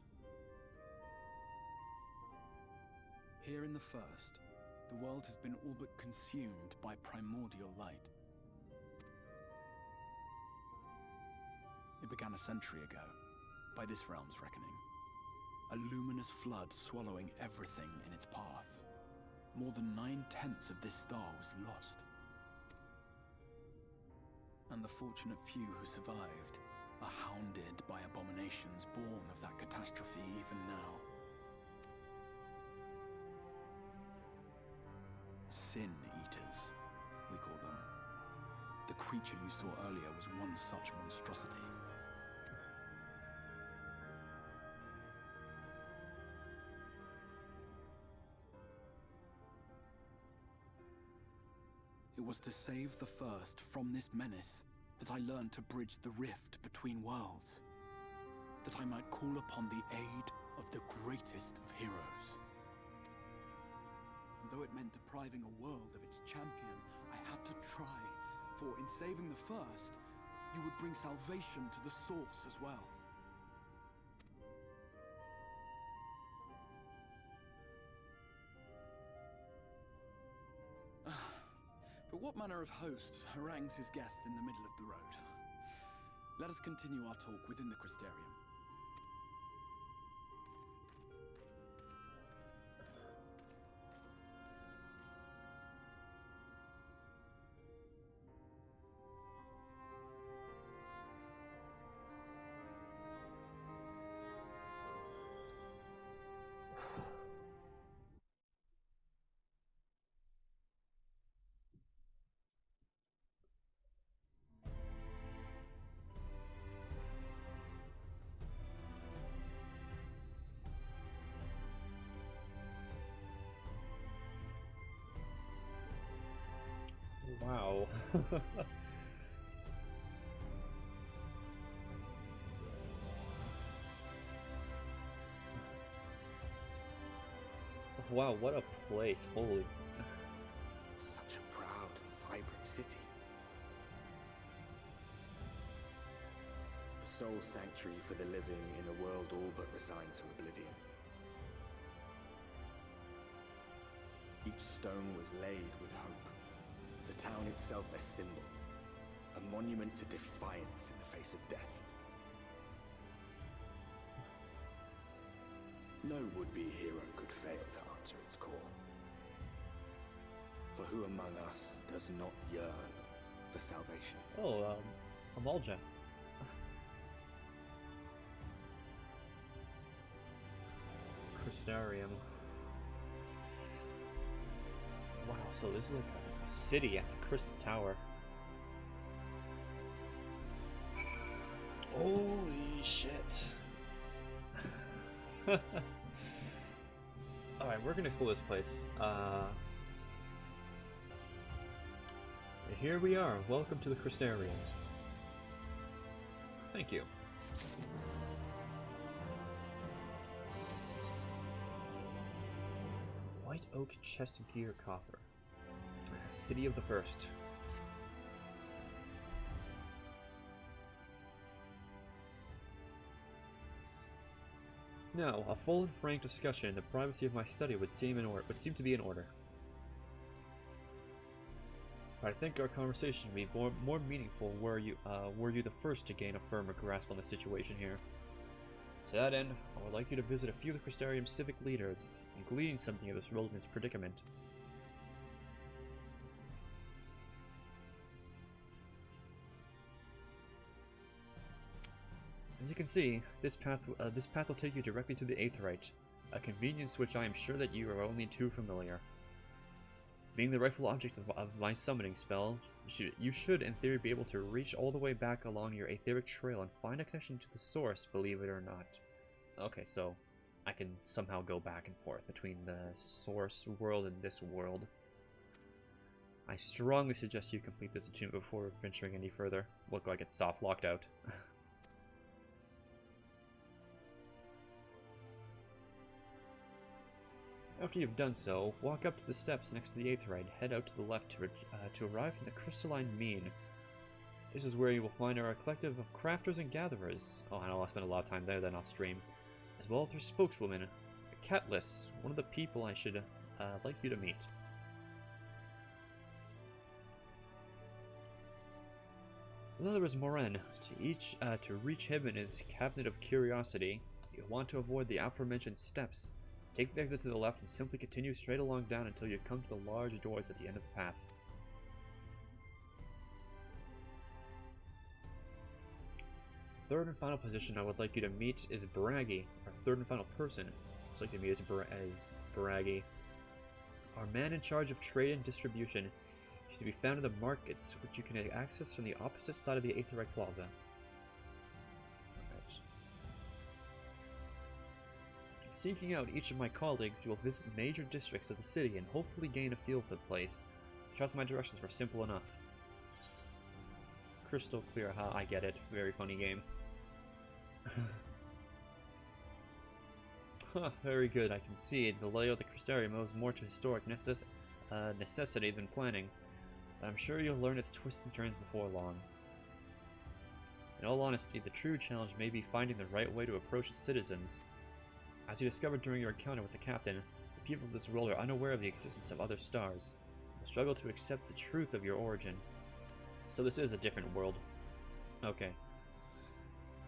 Here in the first, the world has been all but consumed by primordial light. It began a century ago, by this realm's reckoning. A luminous flood swallowing everything in its path. More than 9/10 of this star was lost. And the fortunate few who survived are hounded by abominations born of that catastrophe even now. Sin Eaters, we call them. The creature you saw earlier was one such monstrosity. It was to save the first from this menace that I learned to bridge the rift between worlds. That I might call upon the aid of the greatest of heroes. And though it meant depriving a world of its champion, I had to try, for in saving the first, you would bring salvation to the source as well. But what manner of host harangues his guests in the middle of the road? Let us continue our talk within the Crystarium. Wow. Wow, what a place. Holy. Such a proud and vibrant city. The sole sanctuary for the living in a world all but resigned to oblivion. Each stone was laid with hope. The town itself a symbol, a monument to defiance in the face of death. No would-be hero could fail to answer its call. For who among us does not yearn for salvation? Oh, Amalja. Crystarium. Wow, so this is like a city at the Crystal Tower. Holy shit. Alright, we're gonna explore this place. Here we are. Welcome to the Crystarium. Thank you. White oak chest gear coffer. City of the First. Now, a full and frank discussion in the privacy of my study would seem to be in order. But I think our conversation would be more meaningful were you the first to gain a firmer grasp on the situation here. To that end, I would like you to visit a few of the Crystarium's civic leaders and glean something of this wilderness predicament. As you can see, this path will take you directly to the Aetheryte, a convenience which I am sure that you are only too familiar. Being the rightful object of my summoning spell, you should in theory be able to reach all the way back along your aetheric trail and find a connection to the source, believe it or not. Okay, so I can somehow go back and forth between the source world and this world. I strongly suggest you complete this achievement before venturing any further. Look like it's soft locked out. After you've done so, walk up to the steps next to the Aetheryte, head out to the left to arrive in the Crystalline Mean. This is where you will find our collective of crafters and gatherers. Oh, I know I'll spend a lot of time there then off stream. As well as their spokeswoman, Catless, one of the people I should like you to meet. Another is Moren. To reach him in his Cabinet of Curiosity, you'll want to avoid the aforementioned steps. Take the exit to the left and simply continue straight along down until you come to the large doors at the end of the path. Third and final position I would like you to meet is Braggy. Our third and final person I would like to meet is Braggy. Our man in charge of trade and distribution. He's to be found in the markets, which you can access from the opposite side of the Aetheryte Plaza. Seeking out each of my colleagues, you will visit major districts of the city and hopefully gain a feel of the place. Trust my directions were simple enough. Crystal clear, ha, I get it. Very funny game. Huh, very good, I can see. The layout of the Crystarium owes more to historic necessity than planning. But I'm sure you'll learn its twists and turns before long. In all honesty, the true challenge may be finding the right way to approach its citizens. As you discovered during your encounter with the captain, the people of this world are unaware of the existence of other stars, and struggle to accept the truth of your origin. So this is a different world. Okay.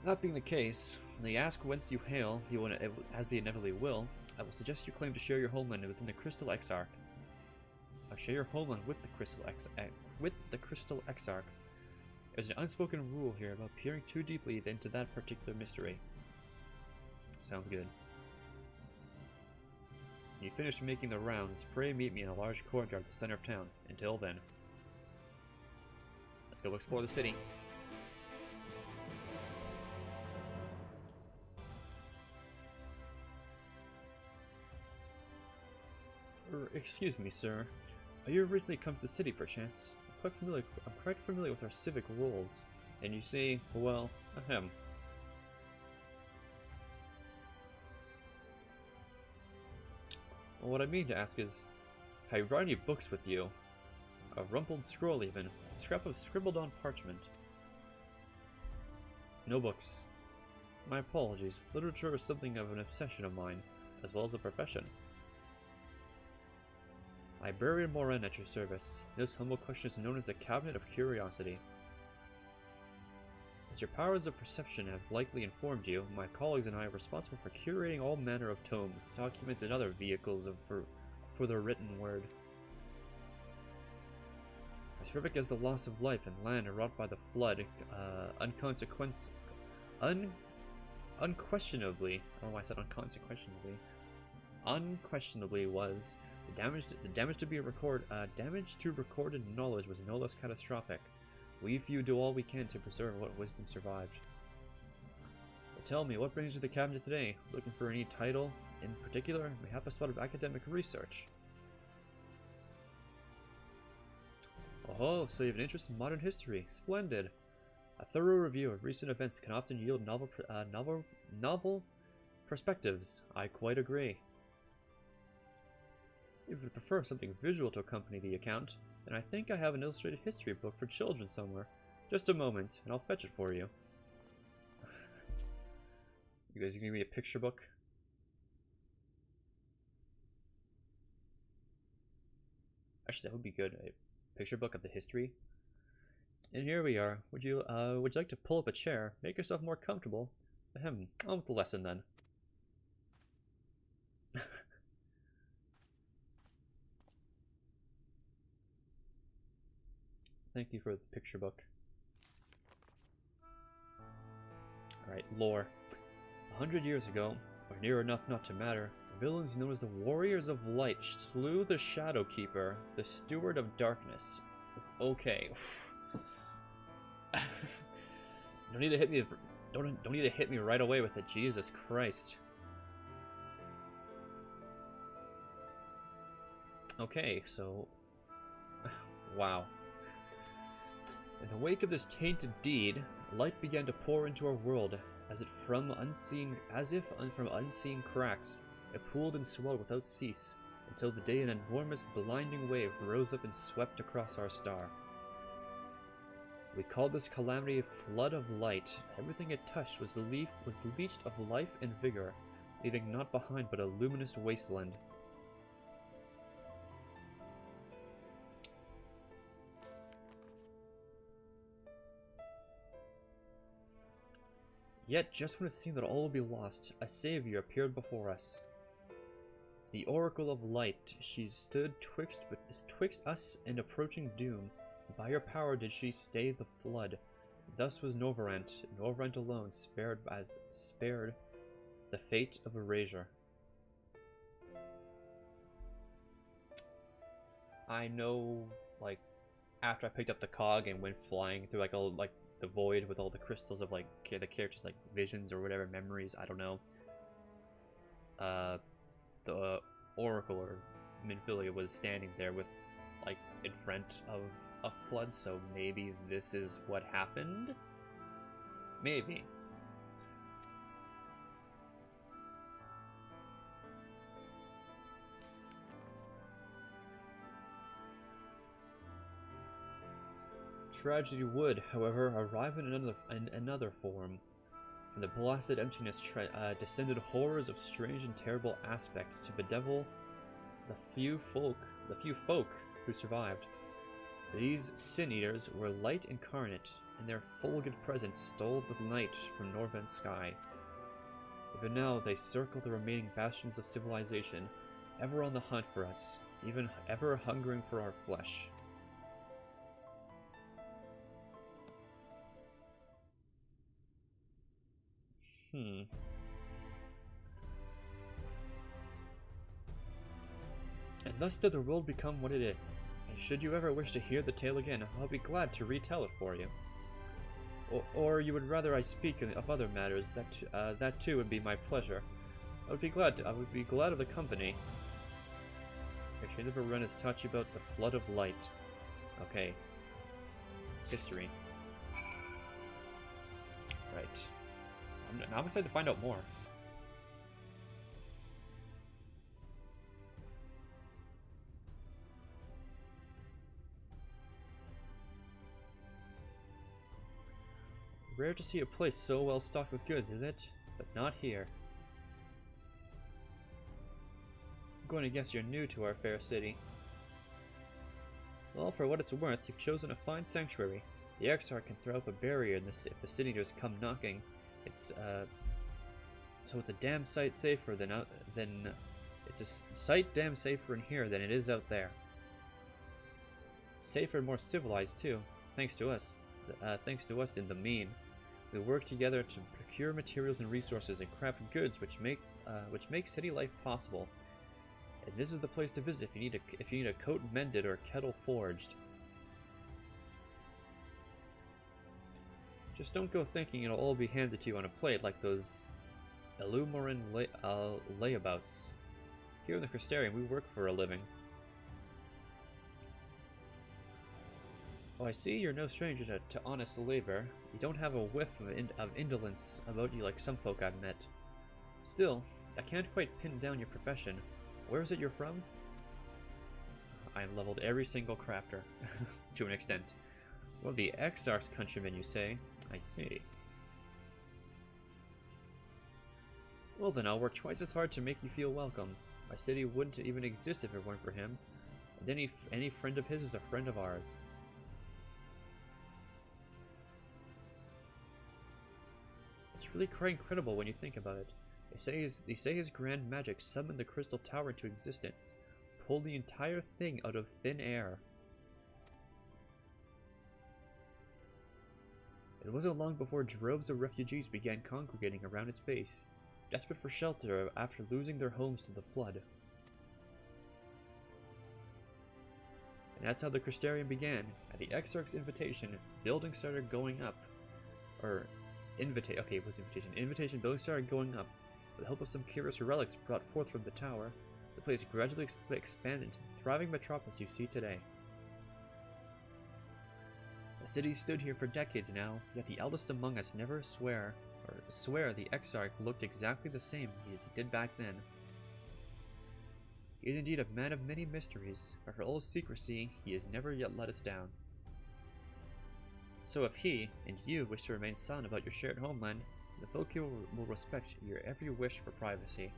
That being the case, when they ask whence you hail, as they inevitably will, I will suggest you claim to share your homeland within the Crystal Exarch. Share your homeland with the Crystal Exarch. There's an unspoken rule here about peering too deeply into that particular mystery. Sounds good. When you finish making the rounds, pray meet me in a large courtyard at the center of town. Until then, let's go explore the city. Excuse me, sir. Are you recently come to the city, perchance? I'm quite familiar with our civic roles. And you see, well, ahem. Well, what I mean to ask is, have you brought any books with you? A rumpled scroll even, a scrap of scribbled on parchment. No books. My apologies, literature is something of an obsession of mine, as well as a profession. Librarian Moren at your service. This humble collection is known as the Cabinet of Curiosity. As your powers of perception have likely informed you, my colleagues and I are responsible for curating all manner of tomes, documents, and other vehicles for the written word. As horrific as the loss of life and land wrought by the flood, unquestionably, I don't know why I said unquestionably was, the damage to recorded knowledge was no less catastrophic. We few do all we can to preserve what wisdom survived. But tell me, what brings you to the cabinet today? Looking for any title in particular? Mayhap a spot of academic research. Oh, so you have an interest in modern history. Splendid. A thorough review of recent events can often yield novel perspectives. I quite agree. If you prefer something visual to accompany the account, then I think I have an illustrated history book for children somewhere. Just a moment, and I'll fetch it for you. You guys give me a picture book? Actually, that would be good. A picture book of the history. And here we are. Would you like to pull up a chair? Make yourself more comfortable. On with the lesson then. Thank you for the picture book. Alright, lore. 100 years ago, or near enough not to matter, villains known as the Warriors of Light slew the Shadow Keeper, the Steward of Darkness. Okay. Don't need to hit me. Don't need to hit me right away with it. Jesus Christ. Okay, so wow. In the wake of this tainted deed, light began to pour into our world, as if from unseen cracks. It pooled and swelled without cease, until the day an enormous blinding wave rose up and swept across our star. We called this calamity a flood of light. Everything it touched was leached of life and vigor, leaving naught behind but a luminous wasteland. Yet, just when it seemed that all would be lost, a savior appeared before us. The Oracle of Light, she stood twixt us and approaching doom. By her power did she stay the flood. Thus was Norvrant alone spared the fate of erasure. I know, like, after I picked up the cog and went flying through the void with all the crystals of like the characters' like visions or whatever, memories, I don't know. The Oracle or Minfilia was standing there with like in front of a flood, so maybe this is what happened? Maybe. Tragedy would, however, arrive in another form. From the blasted emptiness descended horrors of strange and terrible aspect to bedevil the few folk who survived. These sin-eaters were light incarnate, and their fulgid presence stole the night from Norvent's sky. Even now they circle the remaining bastions of civilization, ever on the hunt for us, even ever hungering for our flesh. And thus did the world become what it is. And should you ever wish to hear the tale again, I'll be glad to retell it for you. Or you would rather I speak of other matters, that too would be my pleasure. I would be glad of the company. I should never run has taught you about the flood of light. Okay. History. Right. Now I'm excited to find out more. Rare to see a place so well stocked with goods, is it? But not here. I'm going to guess you're new to our fair city. Well, for what it's worth, you've chosen a fine sanctuary. The Exarch can throw up a barrier if the sin-eaters come knocking. So it's a damn sight safer than it's a sight damn safer in here than it is out there. Safer and more civilized too, thanks to us in the mean. We work together to procure materials and resources and craft goods which make city life possible. And this is the place to visit if you need a coat mended or a kettle forged. Just don't go thinking it'll all be handed to you on a plate like those Illumoran layabouts. Here in the Crystarium, we work for a living. Oh, I see you're no stranger to honest labor. You don't have a whiff of indolence about you like some folk I've met. Still, I can't quite pin down your profession. Where is it you're from? I've leveled every single crafter, to an extent. Well, the Exarch's countrymen, you say? I see. Well then, I'll work twice as hard to make you feel welcome. My city wouldn't even exist if it weren't for him. And any friend of his is a friend of ours. It's really quite incredible when you think about it. They say his grand magic summoned the Crystal Tower into existence, pulled the entire thing out of thin air. It wasn't long before droves of refugees began congregating around its base, desperate for shelter after losing their homes to the flood. And that's how the Crystarium began. At the Exarch's invitation, buildings started going up. Invitation, buildings started going up. With the help of some curious relics brought forth from the tower, the place gradually expanded into the thriving metropolis you see today. The city stood here for decades now, yet the eldest among us never swear the Exarch looked exactly the same as he did back then. He is indeed a man of many mysteries, but for all his secrecy, he has never yet let us down. So if he, and you, wish to remain silent about your shared homeland, the folk here will respect your every wish for privacy.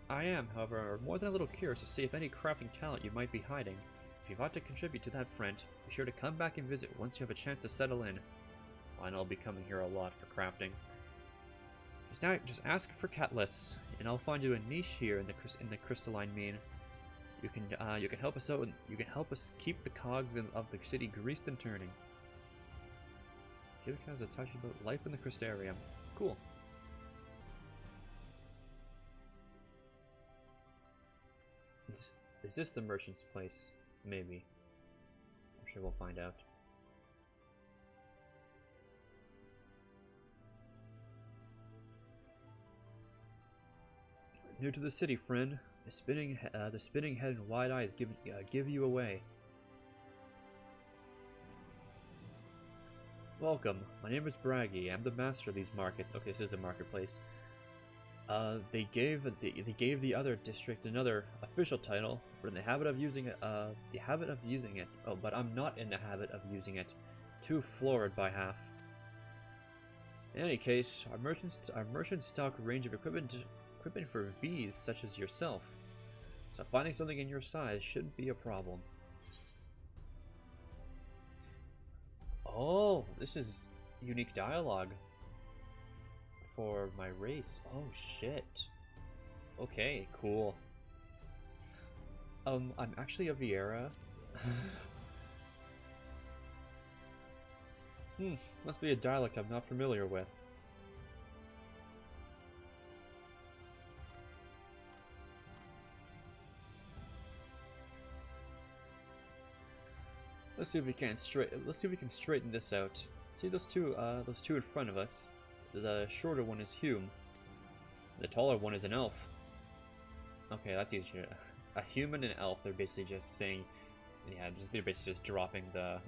I am, however, more than a little curious to see if any crafting talent you might be hiding. If you want to contribute to that front, be sure to come back and visit once you have a chance to settle in. I know I'll be coming here a lot for crafting. Just ask for Catalyst, and I'll find you a niche here in the crystalline mean. You can help us out, and you can help us keep the cogs of the city greased and turning. Give us a touch about life in the Crystarium. Cool. Is this the merchant's place? Maybe. I'm sure we'll find out. New to the city, friend. The spinning head and wide eyes give you away. Welcome. My name is Braggy. I'm the master of these markets. Okay, this is the marketplace. They gave the other district another official title. We're in the habit of using it. Oh, but I'm not in the habit of using it. Too florid by half. In any case, our merchants stock a range of equipment for Vs such as yourself. So finding something in your size shouldn't be a problem. Oh, this is unique dialogue for my race. Oh shit. Okay, cool. I'm actually a Viera. Must be a dialect I'm not familiar with. Let's see if we can straighten this out. See those two in front of us. The shorter one is Hume. The taller one is an elf. Okay, that's easier. A human and an elf. They're basically just saying, yeah, they're basically just dropping the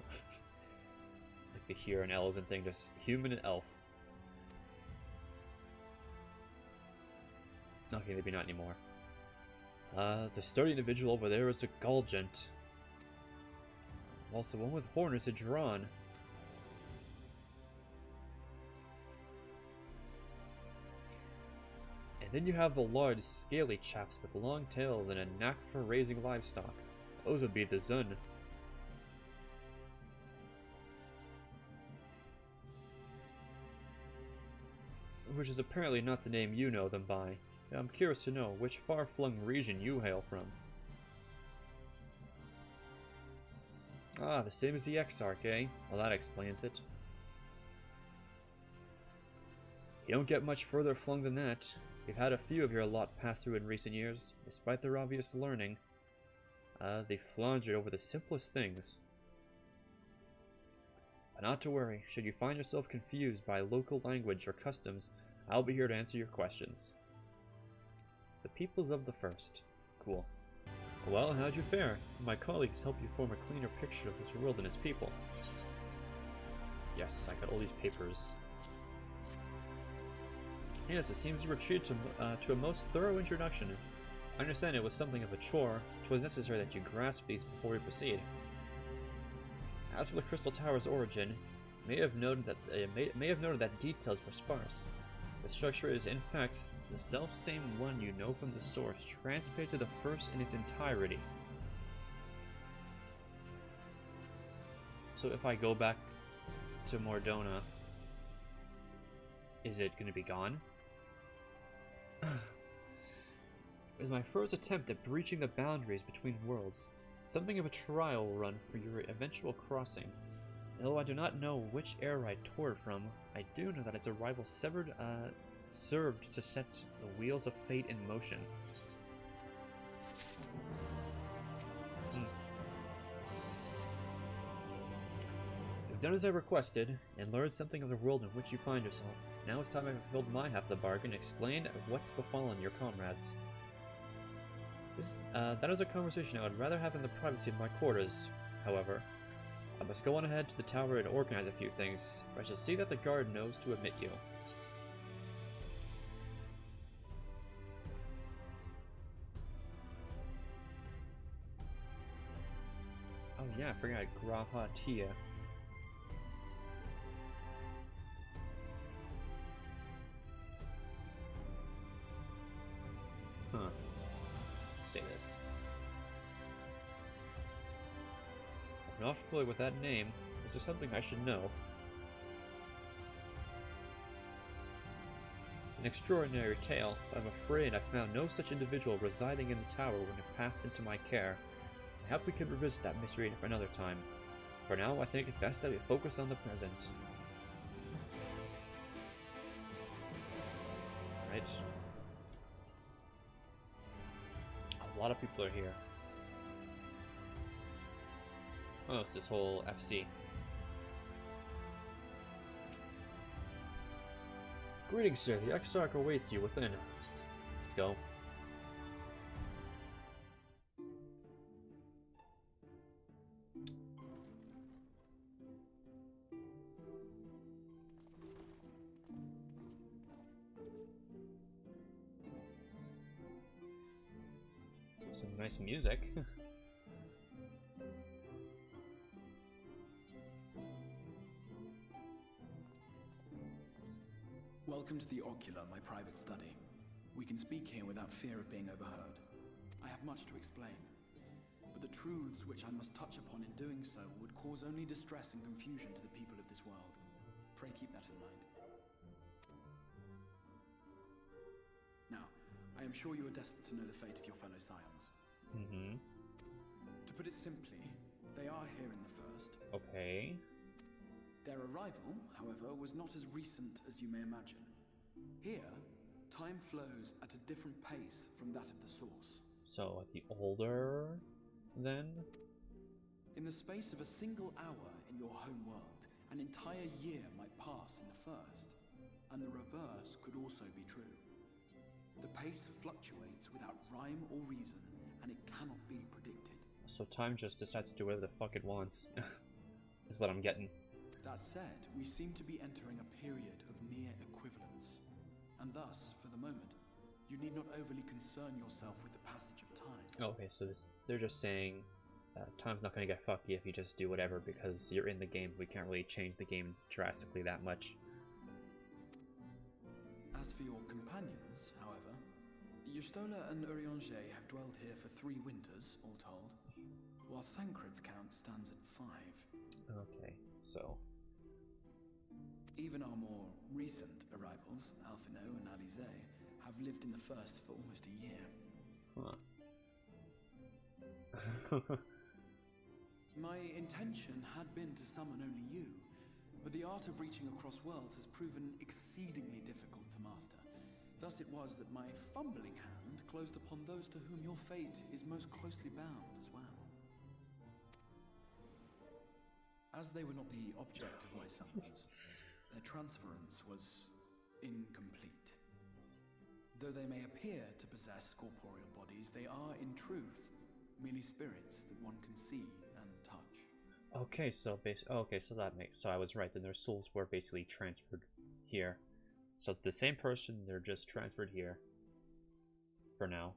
like the here and L's and thing. Just human and elf. Okay, maybe not anymore. The sturdy individual over there is a Gulgent. Whilst the one with horn is a Drawn. And then you have the large, scaly chaps with long tails and a knack for raising livestock. Those would be the Zun. Which is apparently not the name you know them by. I'm curious to know which far-flung region you hail from. Ah, the same as the Exarch, eh? Well, that explains it. You don't get much further flung than that. We've had a few of your lot pass through in recent years. Despite their obvious learning, they floundered over the simplest things. But not to worry, should you find yourself confused by local language or customs, I'll be here to answer your questions. The peoples of the first. Cool. Well, how'd you fare? My colleagues help you form a cleaner picture of this world and its people. Yes, I got all these papers. Yes, it seems you were treated to a most thorough introduction. I understand it was something of a chore. 'Twas necessary that you grasp these before we proceed. As for the Crystal Tower's origin, may have noted that details were sparse. The structure is, in fact, the self-same one you know from the source, translated to the first in its entirety. So if I go back to Mordona, Is it gonna be gone? It was my first attempt at breaching the boundaries between worlds. Something of a trial run for your eventual crossing. Though I do not know which air I tore it from, I do know that its arrival served to set the wheels of fate in motion. You've done as I requested, and learned something of the world in which you find yourself. Now it's time I fulfilled my half of the bargain and explained what's befallen your comrades. That is a conversation I would rather have in the privacy of my quarters. However, I must go on ahead to the tower and organize a few things, or I shall see that the guard knows to admit you. Oh yeah, I forgot Graha Tia. Huh. Say this. I'm not familiar with that name. Is there something I should know? An extraordinary tale, but I'm afraid I found no such individual residing in the tower when it passed into my care. I hope we can revisit that mystery for another time. For now, I think it's best that we focus on the present. Alright. A lot of people are here. Oh, it's this whole FC. Greetings, sir. The Exarch awaits you within. Let's go. Some nice music. Welcome to the Ocular, my private study. We can speak here without fear of being overheard. I have much to explain, but the truths which I must touch upon in doing so would cause only distress and confusion to the people of this world. Pray keep that in mind. Now, I am sure you are desperate to know the fate of your fellow scions. Mm-hmm. To put it simply, they are here in the first. Okay. Their arrival, however, was not as recent as you may imagine. Here, time flows at a different pace from that of the source. So, the older, then? In the space of a single hour in your home world, an entire year might pass in the first, and the reverse could also be true. The pace fluctuates without rhyme or reason, and it cannot be predicted. So time just decides to do whatever the fuck it wants. Is what I'm getting. That said, we seem to be entering a period of near equivalence. And thus, for the moment, you need not overly concern yourself with the passage of time. Okay, so they're just saying time's not going to get fucky if you just do whatever because you're in the game. We can't really change the game drastically that much. As for your companions, however, Yustola and Urianger have dwelled here for 3 winters, all told, while Thancred's count stands at 5. Okay, so... Even our more recent arrivals, Alphino and Alize, have lived in the first for almost a year. Huh. My intention had been to summon only you, but the art of reaching across worlds has proven exceedingly difficult to master. Thus it was that my fumbling hand closed upon those to whom your fate is most closely bound as well. As they were not the object of my summons, their transference was incomplete. Though they may appear to possess corporeal bodies, they are, in truth, merely spirits that one can see and touch. Okay, so so I was right. Then their souls were basically transferred here. So the same person, they're just transferred here. For now.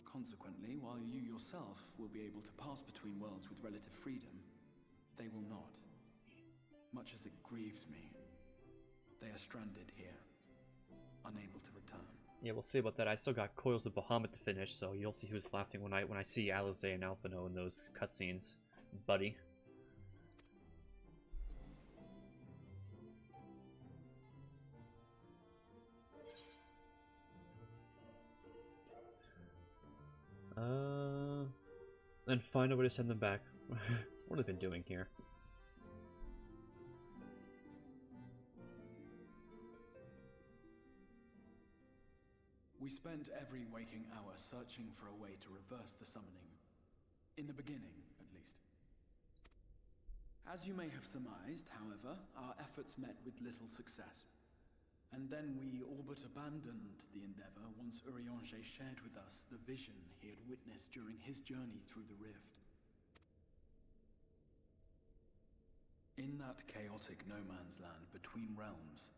Consequently, while you yourself will be able to pass between worlds with relative freedom, they will not. Much as it grieves me, they are stranded here, unable to return. Yeah, we'll see about that. I still got Coils of Bahamut to finish, so you'll see who's laughing when I see Alize and Alphino in those cutscenes, buddy. and find a way to send them back. What have they been doing here? We spent every waking hour searching for a way to reverse the summoning. In the beginning, at least. As you may have surmised, however, our efforts met with little success. And then we all but abandoned the endeavor once Urianger shared with us the vision he had witnessed during his journey through the rift. In that chaotic no-man's land between realms,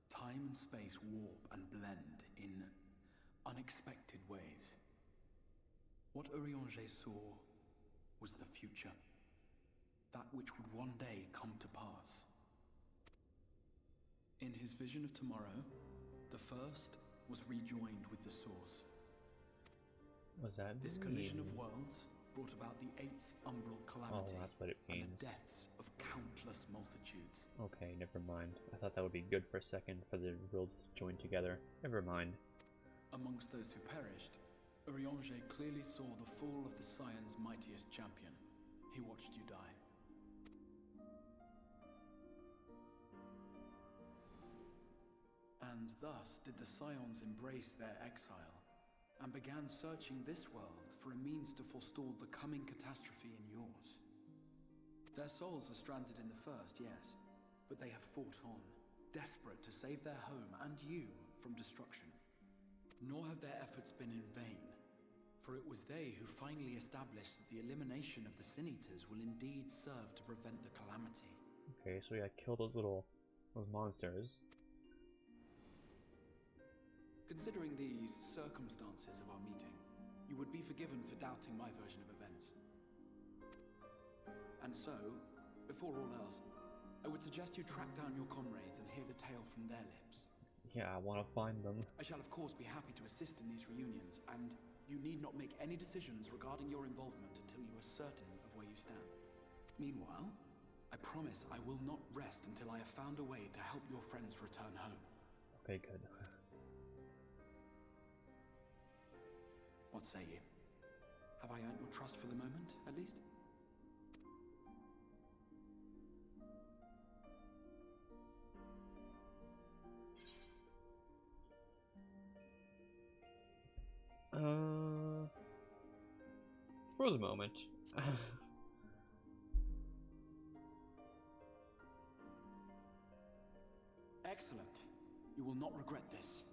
time and space warp and blend in unexpected ways. What Urianger saw was the future. That which would one day come to pass. In his vision of tomorrow, the first was rejoined with the source. What's that This collision of worlds brought about the 8th umbral calamity. Oh, that's what it means. And the deaths of countless multitudes. Okay, never mind. I thought that would be good for a second for the worlds to join together. Never mind. Amongst those who perished, Urianger clearly saw the fall of the Scion's mightiest champion. He watched you die. And thus did the Scions embrace their exile, and began searching this world for a means to forestall the coming catastrophe in yours. Their souls are stranded in the first, yes, but they have fought on, desperate to save their home and you from destruction. Nor have their efforts been in vain, for it was they who finally established that the elimination of the Sin-Eaters will indeed serve to prevent the calamity. Okay, so we gotta kill those monsters. Considering these circumstances of our meeting, you would be forgiven for doubting my version of events. And so, before all else, I would suggest you track down your comrades and hear the tale from their lips. Yeah, I want to find them. I shall of course be happy to assist in these reunions, and you need not make any decisions regarding your involvement until you are certain of where you stand. Meanwhile, I promise I will not rest until I have found a way to help your friends return home. Okay, good. What say you? Have I earned your trust for the moment, at least? For the moment. Excellent. You will not regret this.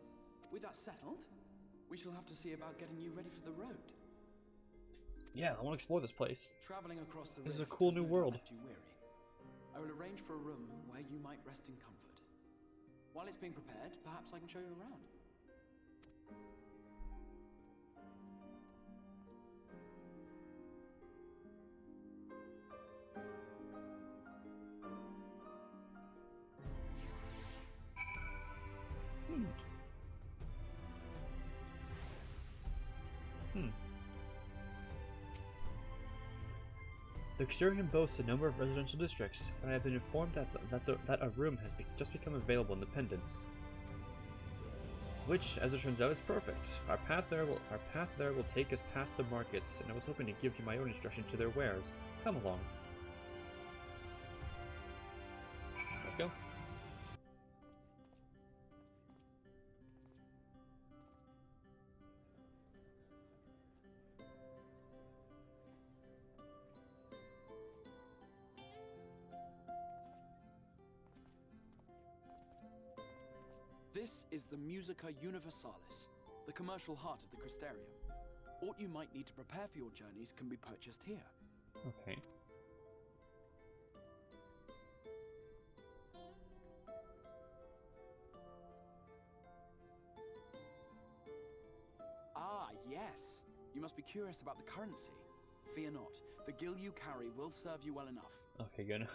With that settled, we shall have to see about getting you ready for the road. Yeah, I want to explore this place. Traveling across the This is a rift cool has new no doubt world. left you weary. I will arrange for a room where you might rest in comfort. While it's being prepared, perhaps I can show you around. The Xurian boasts a number of residential districts, but I have been informed that a room has just become available in the Pendants. Which, as it turns out, is perfect. Our path there will take us past the markets, and I was hoping to give you my own introduction to their wares. Come along. Let's go. This is the Musica Universalis, the commercial heart of the Crystarium. What you might need to prepare for your journeys can be purchased here. Okay. Ah, yes. You must be curious about the currency. Fear not. The gil you carry will serve you well enough. Okay, good.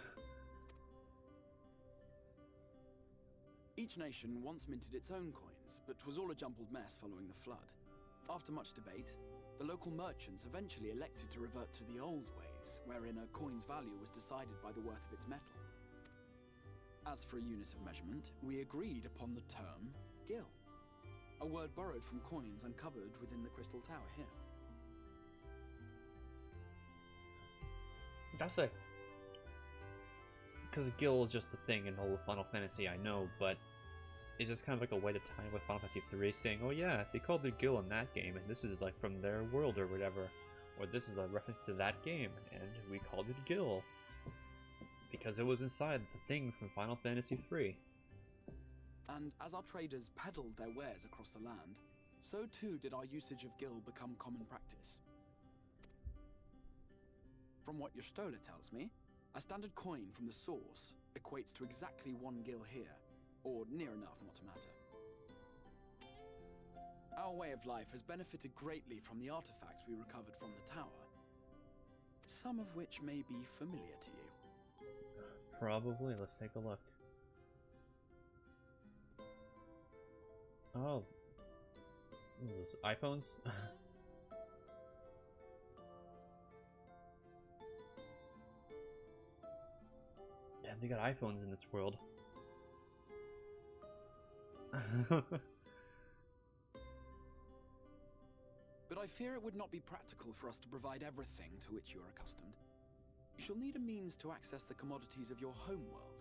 Each nation once minted its own coins, but 'twas all a jumbled mess following the flood. After much debate, the local merchants eventually elected to revert to the old ways, wherein a coin's value was decided by the worth of its metal. As for a unit of measurement, we agreed upon the term gil, a word borrowed from coins uncovered within the Crystal Tower here. That's like, because Gil is just a thing in whole Final Fantasy, I know, but it's just kind of like a way to tie in with Final Fantasy 3, saying, oh yeah, they called it Gil in that game, and this is like from their world or whatever, or this is a reference to that game, and we called it Gil because it was inside the thing from Final Fantasy 3. And as our traders peddled their wares across the land, so too did our usage of Gil become common practice. From what your stola tells me, a standard coin from the source equates to exactly 1 Gil here, or near enough not to matter. Our way of life has benefited greatly from the artifacts we recovered from the tower, some of which may be familiar to you. Probably. Let's take a look. Oh. What is this? iPhones? Damn, they got iPhones in this world. But I fear it would not be practical for us to provide everything to which you are accustomed. You shall need a means to access the commodities of your homeworld.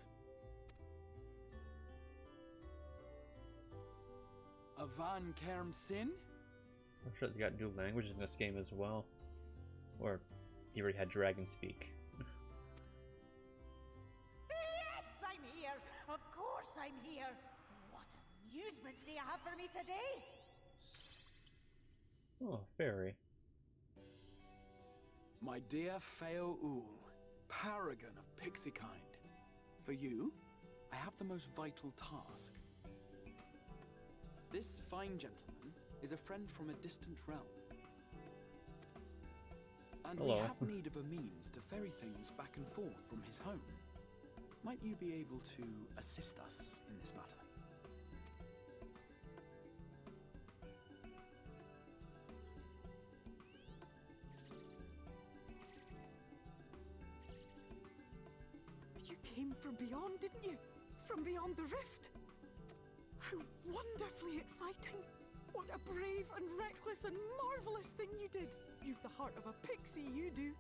Avan Kerm Sin? I'm sure they got new languages in this game as well. Or he already had Dragon Speak. Yes, I'm here! Of course I'm here! What amusements do you have for me today? Oh, fairy. My dear Feo Ul, paragon of pixie kind. For you, I have the most vital task. This fine gentleman is a friend from a distant realm. And Hello. we have need of a means to ferry things back and forth from his home. Might you be able to assist us in this matter? You came from beyond, didn't you? From beyond the rift? How wonderfully exciting! What a brave and reckless and marvelous thing you did! You've the heart of a pixie, you do.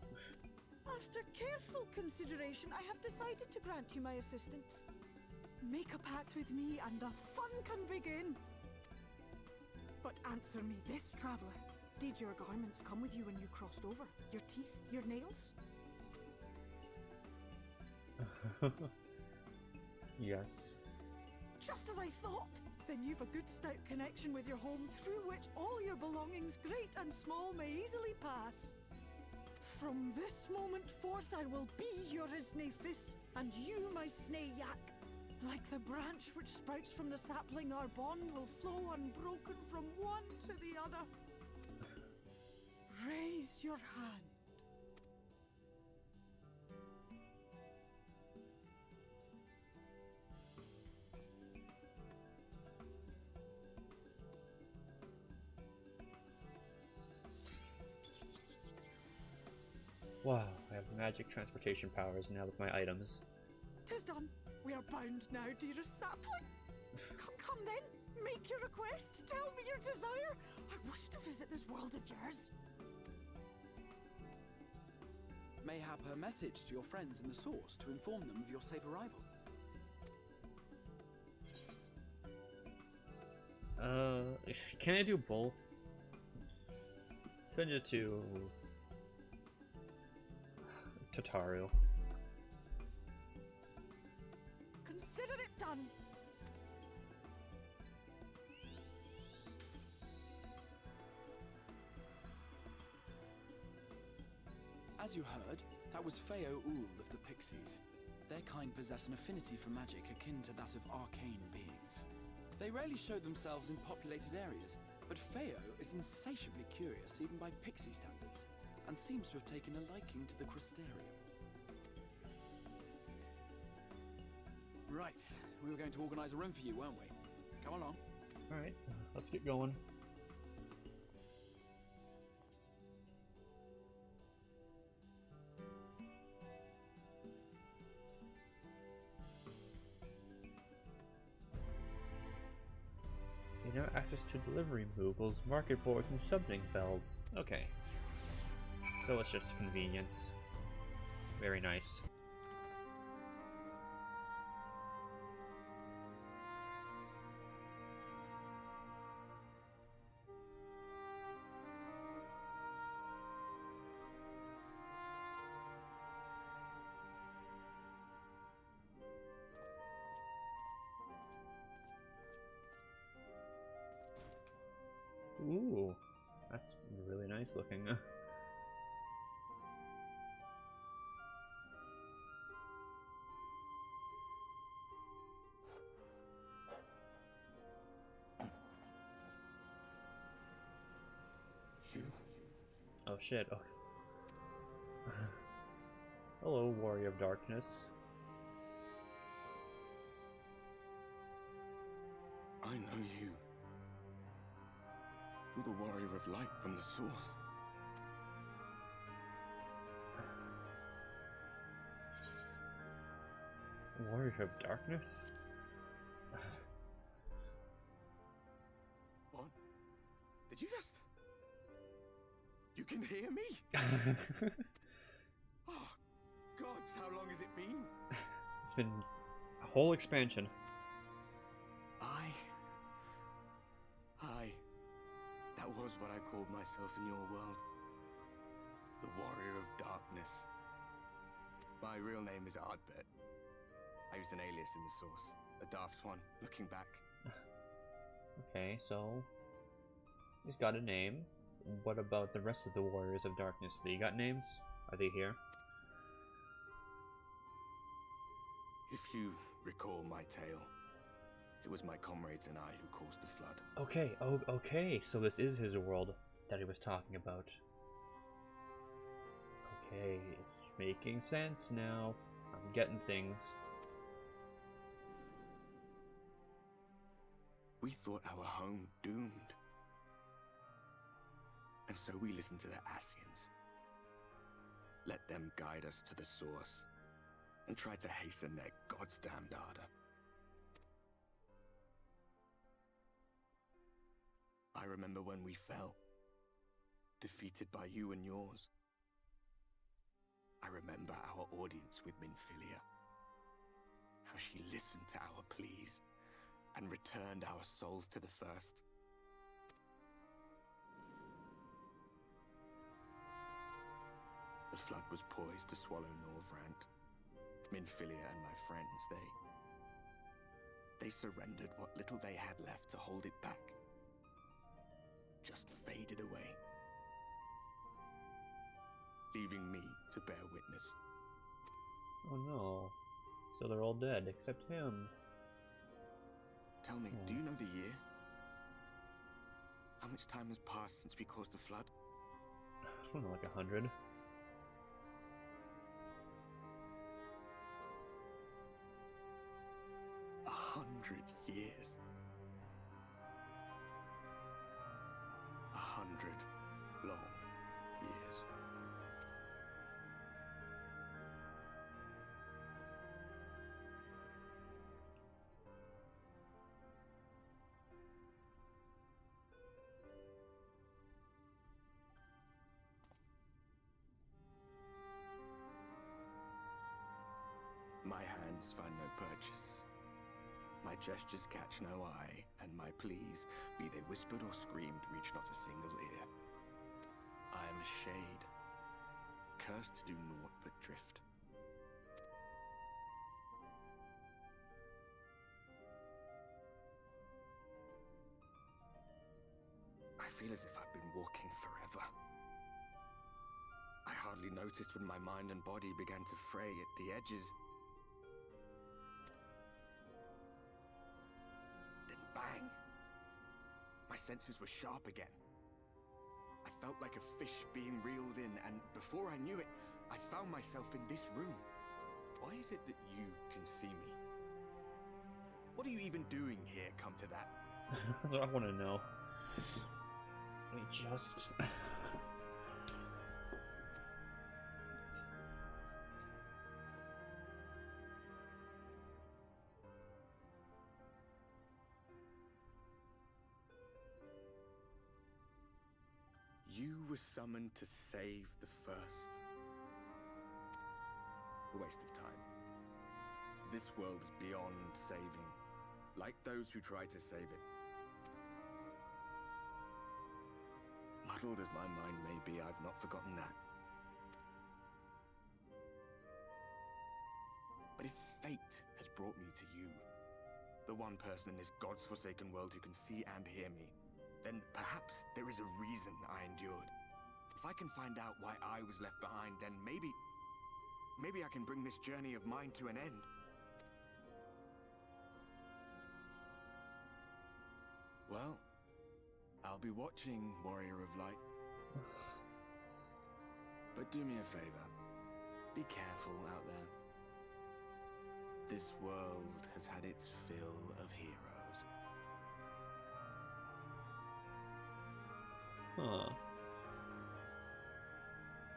After careful consideration, I have decided to grant you my assistance. Make a pact with me and the fun can begin. But answer me this, traveler. Did your garments come with you when you crossed over? Your teeth? Your nails? Yes. Just as I thought! Then you've a good stout connection with your home through which all your belongings, great and small, may easily pass. From this moment forth I will be your Isne Fis, and you my Sne Yak. Like the branch which sprouts from the sapling, our bond will flow unbroken from one to the other. Raise your hand. Wow, I have magic transportation powers now with my items. 'Tis done. We are bound now, dearest sapling. Come then. Make your request. Tell me your desire. I wish to visit this world of yours. Mayhap a message to your friends in the source to inform them of your safe arrival. Can I do both? Send it to Tatario. Consider it done. As you heard, that was Feo Ul of the Pixies. Their kind possess an affinity for magic akin to that of arcane beings. They rarely show themselves in populated areas, but Feo is insatiably curious even by pixie standards, and seems to have taken a liking to the Crystarium. Right, we were going to organize a room for you, weren't we? Come along. Alright, let's get going. You know, access to delivery movables, market boards, and summoning bells. Okay. So it's just convenience. Very nice. Ooh, that's really nice looking. Oh shit. Oh. Hello, Warrior of Darkness. I know you. You're the Warrior of Light from the Source. Warrior of Darkness? What? Did you just... You can hear me? Oh, gods, how long has it been? It's been a whole expansion. That was what I called myself in your world. The Warrior of Darkness. My real name is Ardbert. I used an alias in the Source. A daft one, looking back. Okay, so... he's got a name. What about the rest of the Warriors of Darkness? They got names? Are they here? If you recall my tale, it was my comrades and I who caused the flood. Okay, oh, okay, so this is his world that he was talking about. Okay, it's making sense now. I'm getting things. We thought our home doomed. And so we listened to the Ascians. Let them guide us to the Source, and tried to hasten their goddamned ardor. I remember when we fell, defeated by you and yours. I remember our audience with Minfilia, how she listened to our pleas and returned our souls to the First. The flood was poised to swallow Norvrant. Minfilia and my friends, they surrendered what little they had left to hold it back. Just faded away, leaving me to bear witness. Oh no. So they're all dead, except him. Tell me, do you know the year? How much time has passed since we caused the flood? I don't know, like 100. Years. 100 long years. My hands find no purchase. My gestures catch no eye, and my pleas, be they whispered or screamed, reach not a single ear. I am a shade, cursed to do naught but drift. I feel as if I've been walking forever. I hardly noticed when my mind and body began to fray at the edges. Bang! My senses were sharp again. I felt like a fish being reeled in, and before I knew it, I found myself in this room. Why is it that you can see me? What are you even doing here, come to that? That's what I want to know. Wait, just... You were summoned to save the First. A waste of time. This world is beyond saving, like those who try to save it. Muddled as my mind may be, I've not forgotten that. But if fate has brought me to you, the one person in this god's-forsaken world who can see and hear me, then perhaps there is a reason I endured. If I can find out why I was left behind, then maybe I can bring this journey of mine to an end. Well, I'll be watching, Warrior of Light. But do me a favor. Be careful out there. This world has had its fill of heroes. Huh.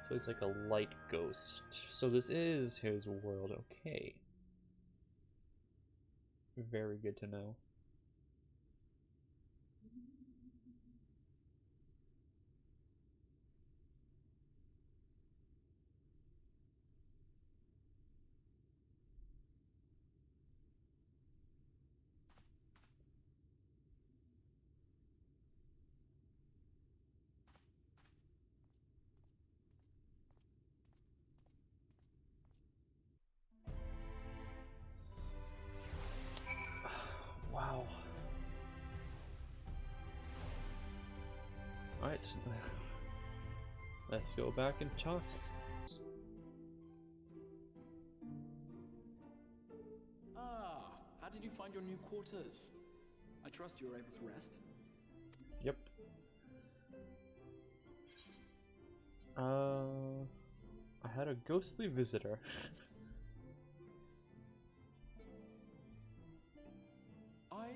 So it's like a light ghost. So this is his world, okay. Very good to know. Wow. Alright. Let's go back and talk. Ah, how did you find your new quarters? I trust you were able to rest? Yep. I had a ghostly visitor. I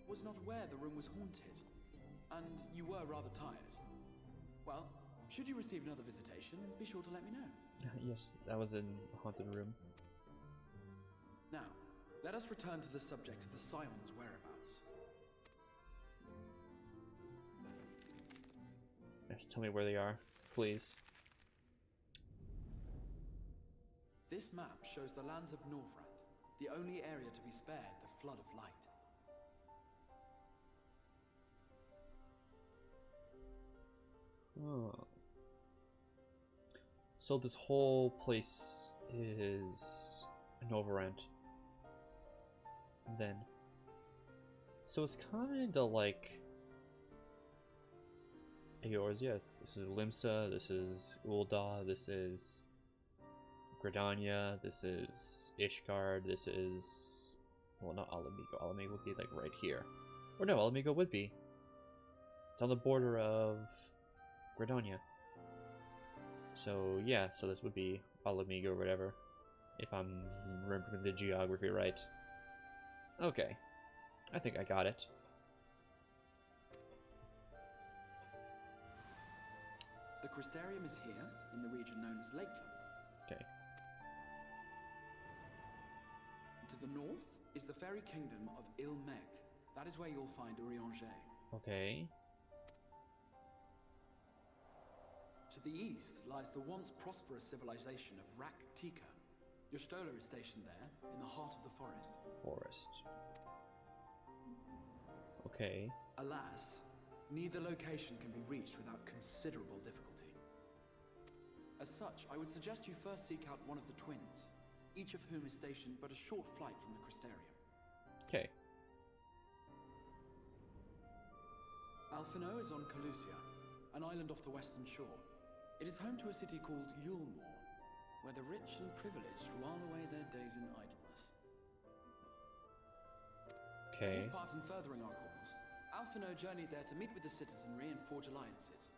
was not aware the room was haunted, and you were rather tired. Well, should you receive another visitation, be sure to let me know. Yes, that was in a haunted room. Now, let us return to the subject of the Scion's whereabouts. Just tell me where they are, please. This map shows the lands of Norvrand, the only area to be spared the flood of light. Oh. So this whole place is an overrent. Then. So it's kinda like Eorzea. This is Limsa, this is Ul'dah, this is Gridania, this is Ishgard, this is... well, not Alamigo. Alamigo would be like right here. Or no, Alamigo would be. It's on the border of Gridania. So yeah, so this would be Alamigo or whatever, if I'm remembering the geography right. Okay, I think I got it. The Crystarium is here, in the region known as Lakeland. Okay. To the north is the fairy kingdom of Ilmeg. That is where you'll find Urianger. Okay. To the east lies the once prosperous civilization of Rak-Tika. Your Stola is stationed there, in the heart of the forest. Forest. Okay. Alas, neither location can be reached without considerable difficulty. As such, I would suggest you first seek out one of the twins, each of whom is stationed but a short flight from the Crystarium. Okay. Alphino is on Calusia, an island off the western shore. It is home to a city called Yulmore, where the rich and privileged while away their days in idleness. Okay. For his part in furthering our cause, Alphino journeyed there to meet with the citizenry and forge alliances.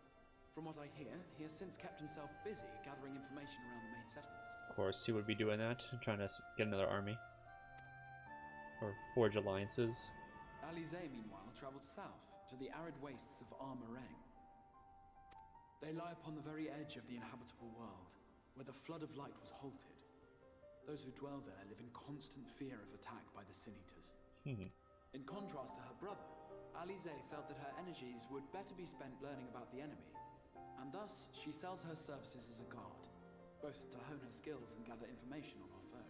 From what I hear, he has since kept himself busy gathering information around the main settlement. Of course, he would be doing that, trying to get another army. Or forge alliances. Alize, meanwhile, traveled south to the arid wastes of Armareng. They lie upon the very edge of the inhabitable world, where the flood of light was halted. Those who dwell there live in constant fear of attack by the Sin Eaters. In contrast to her brother, Alize felt that her energies would better be spent learning about the enemy, and thus she sells her services as a guard. both to hone her skills and gather information on our foe.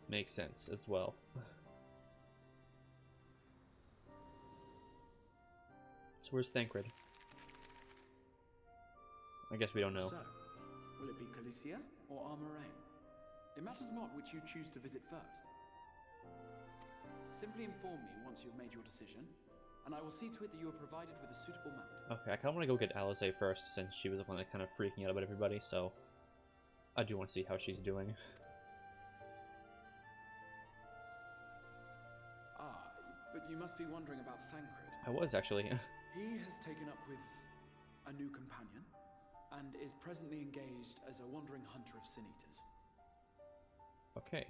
Makes sense as well. So where's Thancred? I guess we don't know. So, will it be Calicia or Armoraine? It matters not which you choose to visit first. Simply inform me once you've made your decision, and I will see to it that you are provided with a suitable mount. Okay, I kind of want to go get Alisaie first, since she was the one that kind of freaking out about everybody, so I do want to see how she's doing. Ah, but you must be wondering about Thancred. I was, actually. He has taken up with a new companion, and is presently engaged as a wandering hunter of sin eaters. Okay.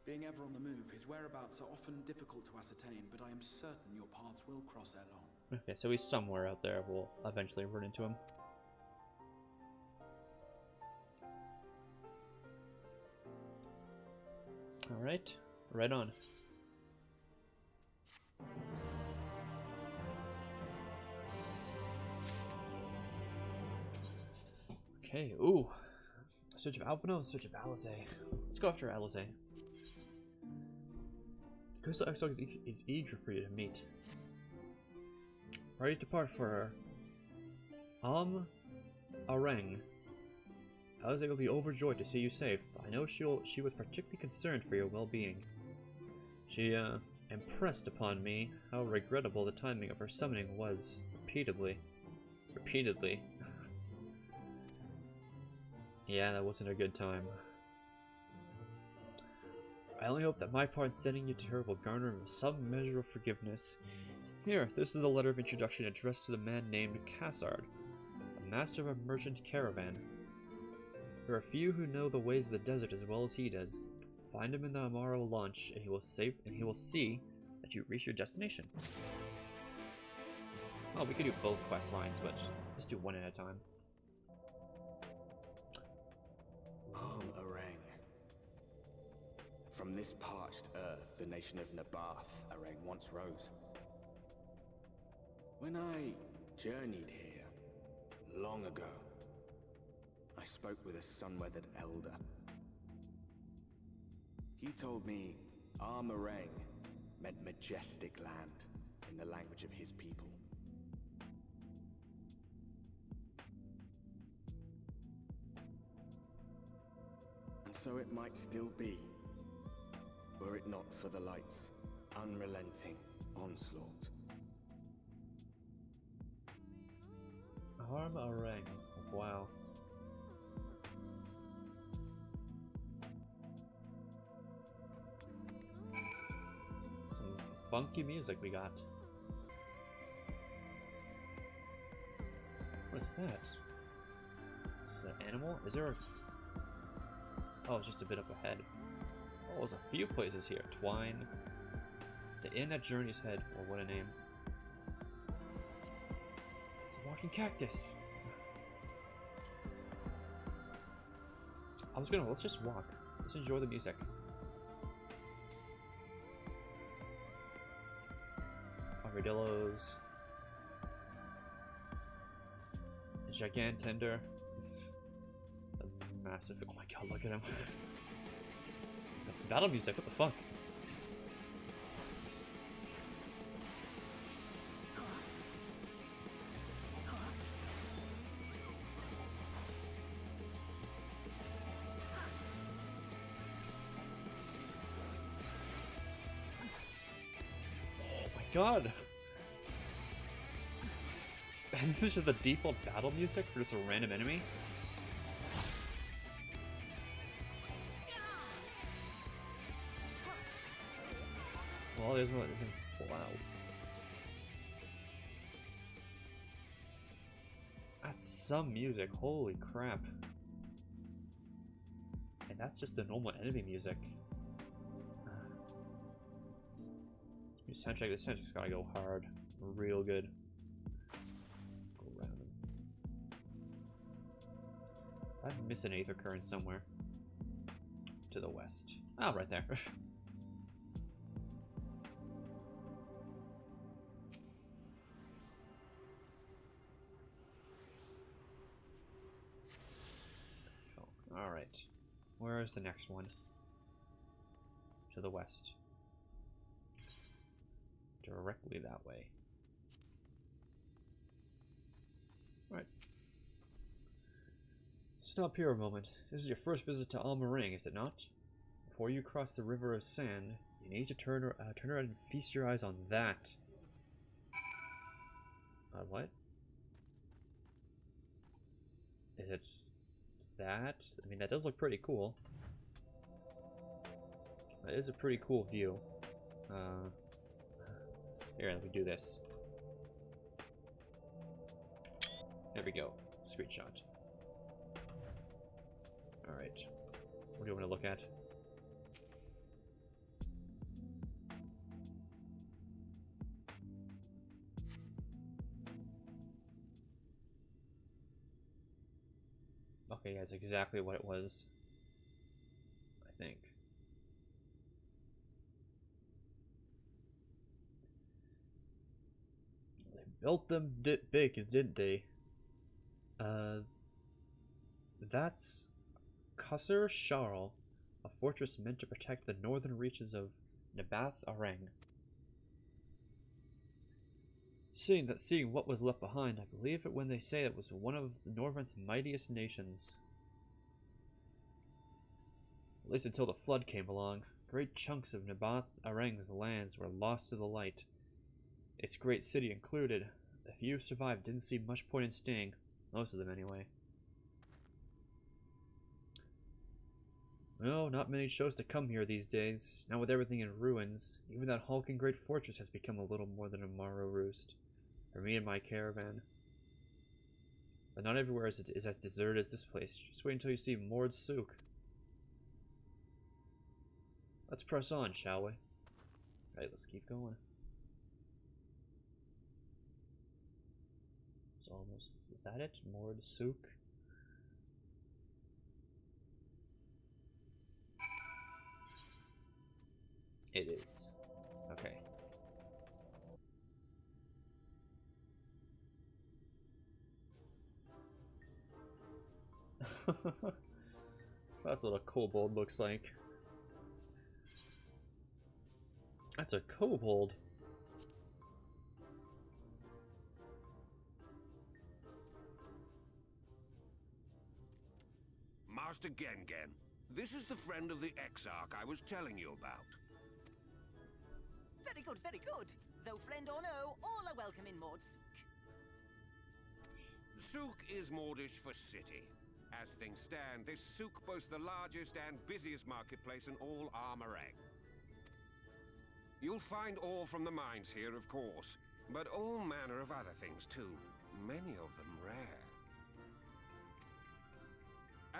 Being ever on the move, his whereabouts are often difficult to ascertain, but I am certain your paths will cross ere long. Okay, so he's somewhere out there. We'll eventually run into him. Alright, right on. Okay, ooh. Search of Alphino, search of Alisaie. Let's go after Alisaie. Crystal Exog is eager for you to meet. Ready to depart for Arang. Alisaie will be overjoyed to see you safe. I know she was particularly concerned for your well-being. She impressed upon me how regrettable the timing of her summoning was. Repeatedly. Yeah, that wasn't a good time. I only hope that my part in sending you to her will garner some measure of forgiveness. Here, this is a letter of introduction addressed to the man named Cassard, a master of a merchant caravan. There are few who know the ways of the desert as well as he does. Find him in the Amaro launch, and he will see that you reach your destination. Oh, we could do both quest lines, but let's do one at a time. Arang. From this parched earth, the nation of Nabath, Arang once rose. When I journeyed here, long ago, I spoke with a sun-weathered elder. He told me Armarang meant majestic land in the language of his people. And so it might still be, were it not for the light's unrelenting onslaught. Armarang. Wow. Some funky music we got. What's that? Is that an animal? Is there a... Oh, it's just a bit up ahead. Oh, there's a few places here. Twine. The inn at Journey's Head. Oh, what a name. It's a walking cactus. Let's just walk. Let's enjoy the music. Armadillos. A Gigantender. A massive... Oh my god, look at him. That's battle music, what the fuck? God. This is just the default battle music for just a random enemy? Well, there's no... Wow. That's some music, holy crap. And that's just the normal enemy music. Soundtrack, this soundtrack's gotta go hard. Real good. Go around him. I'd miss an Aether Current somewhere. To the west. Oh, right there. Alright. Where is the next one? To the west. Directly that way. Alright. Stop here a moment. This is your first visit to Almarang, is it not? Before you cross the River of Sand, you need to turn around and feast your eyes on that. What? Is it that? I mean, that does look pretty cool. That is a pretty cool view. Here, let me do this. There we go. Screenshot. Alright. What do you want to look at? Okay, yeah, it's exactly what it was. I think. They built them big, didn't they? That's Qasr Sharl, a fortress meant to protect the northern reaches of Nabath Arang. Seeing what was left behind, I believe it when they say it was one of the Norvent's mightiest nations. At least until the flood came along, great chunks of Nabath Arang's lands were lost to the light. Its great city included. The few who survived didn't see much point in staying, most of them anyway. No, not many chose to come here these days. Now with everything in ruins, even that hulking great fortress has become a little more than a Morrow roost. For me and my caravan. But not everywhere is as deserted as this place. Just wait until you see Mord Sook. Let's press on, shall we? Alright, let's keep going. It's almost... is that it? Mord Sook? It is. Okay. So that's what a kobold looks like. That's a kobold. Master Gengen, this is the friend of the Exarch I was telling you about. Very good, very good. Though friend or no, all are welcome in Mord Sook. Sook is Mordish for city. As things stand, this souk boasts the largest and busiest marketplace in all Almarang. You'll find ore from the mines here, of course, but all manner of other things too, many of them rare.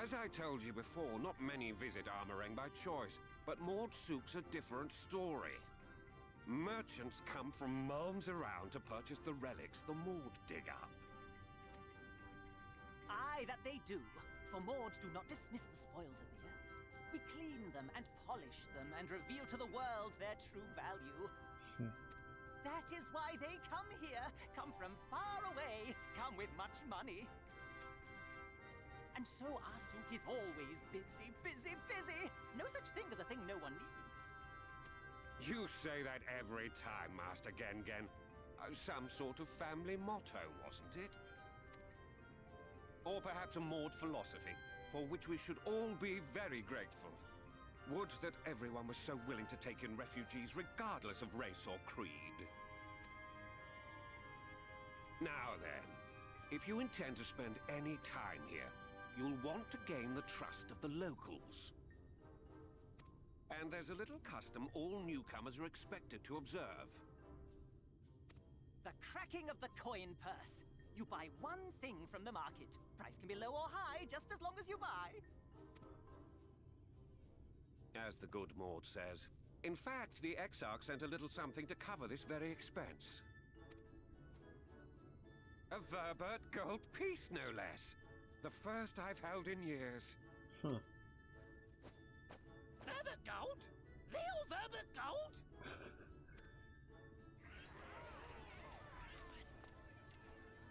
As I told you before, not many visit Almarang by choice, but Mord Sook's a different story. Merchants come from miles around to purchase the relics the Mord dig up. Aye, that they do. For Mord do not dismiss the spoils of the earth. We clean them and polish them and reveal to the world their true value. That is why they come here, come from far away, come with much money. And so our souk is always busy, busy, busy. No such thing as a thing no one needs. You say that every time, Master Gengen. Some sort of family motto, wasn't it? Or perhaps a Mord philosophy, for which we should all be very grateful. Would that everyone was so willing to take in refugees regardless of race or creed. Now then, if you intend to spend any time here, you'll want to gain the trust of the locals. And there's a little custom all newcomers are expected to observe. The cracking of the coin purse. You buy one thing from the market. Price can be low or high, just as long as you buy. As the good Mord says. In fact, the Exarch sent a little something to cover this very expense. A Verbert gold piece, no less. The first I've held in years. Verbert gold? Real Verbert gold?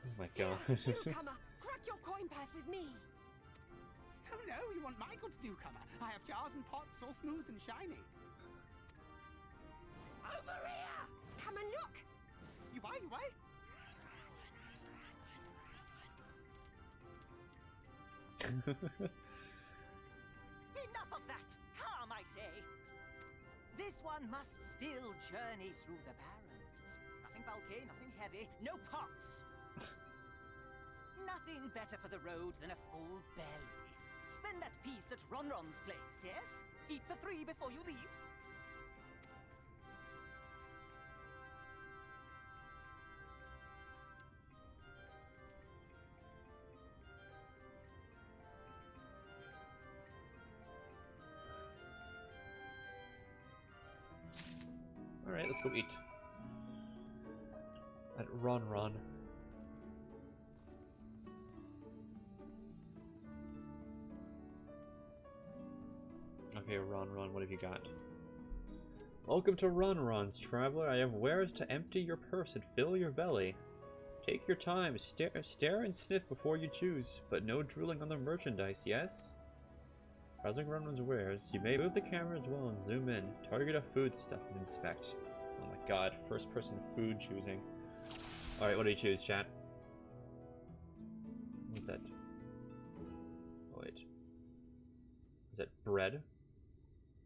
Oh my god. Newcomer, crack your coin purse with me. Oh no, you want my goods, newcomer? I have jars and pots all smooth and shiny. Over here! Come and look! You buy, you buy? Enough of that! Come, I say! This one must still journey through the barrens. Nothing bulky, nothing heavy, no pots. Nothing better for the road than a full belly. Spend that piece at Ronron's place, yes? Eat for 3 before you leave. Alright, let's go eat. At Ron. Okay, Ron, what have you got? Welcome to Ron's, traveler. I have wares to empty your purse and fill your belly. Take your time, stare and sniff before you choose, but no drooling on the merchandise, yes? Browsing Ron's wares, you may move the camera as well and zoom in, target a food stuff and inspect. Oh my god, first person food choosing. Alright, what do you choose, chat? What's that? Oh wait. Is that bread?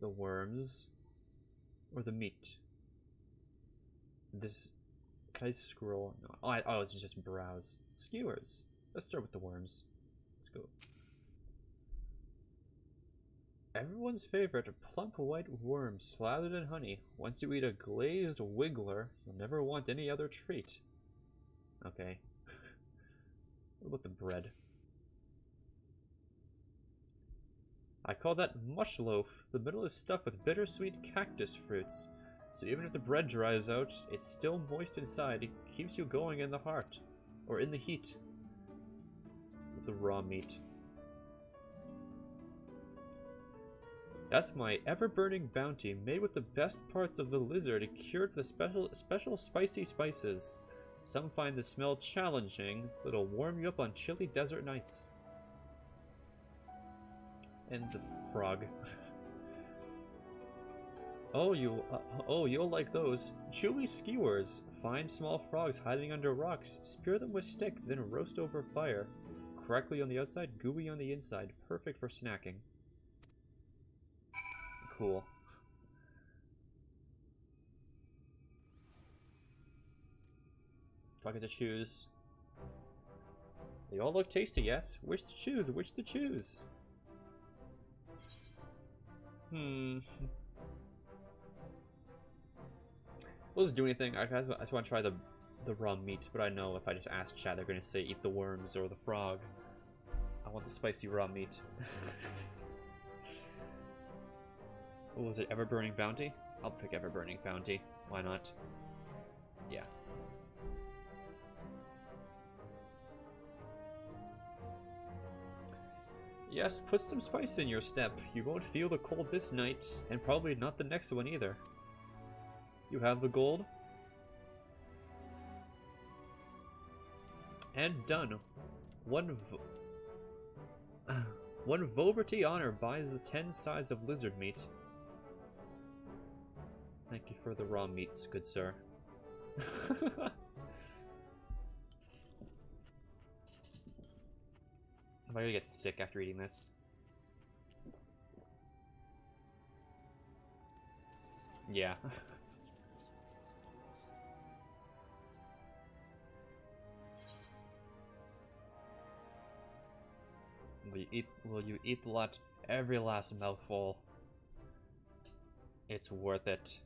The worms? Or the meat? This... Can I scroll? No. Oh, it's just browse. Skewers. Let's start with the worms. Let's go. Everyone's favorite plump white worm slathered in honey. Once you eat a glazed wiggler, you'll never want any other treat. Okay. What about the bread? I call that mush loaf. The middle is stuffed with bittersweet cactus fruits. So even if the bread dries out, it's still moist inside. It keeps you going in the heart. Or in the heat. With the raw meat. That's my ever-burning bounty, made with the best parts of the lizard, cured with special spicy spices. Some find the smell challenging, but it'll warm you up on chilly desert nights. And the frog. Oh, you'll like those. Chewy skewers. Find small frogs hiding under rocks. Spear them with stick, then roast over fire. Crackly on the outside, gooey on the inside. Perfect for snacking. Cool. Do I get to choose? They all look tasty, yes? Which to choose? Which to choose? Will this do anything? I just want to try the raw meat, but I know if I just ask chat, they're going to say eat the worms or the frog. I want the spicy raw meat. What was it? Ever-burning bounty? I'll pick ever-burning bounty. Why not? Yeah. Yes, put some spice in your step. You won't feel the cold this night, and probably not the next one either. You have the gold? And done. One Voberty honor buys the 10 sides of lizard meat. Thank you for the raw meats, good sir. Am I gonna get sick after eating this? Yeah. Will you eat the lot? Every last mouthful. It's worth it.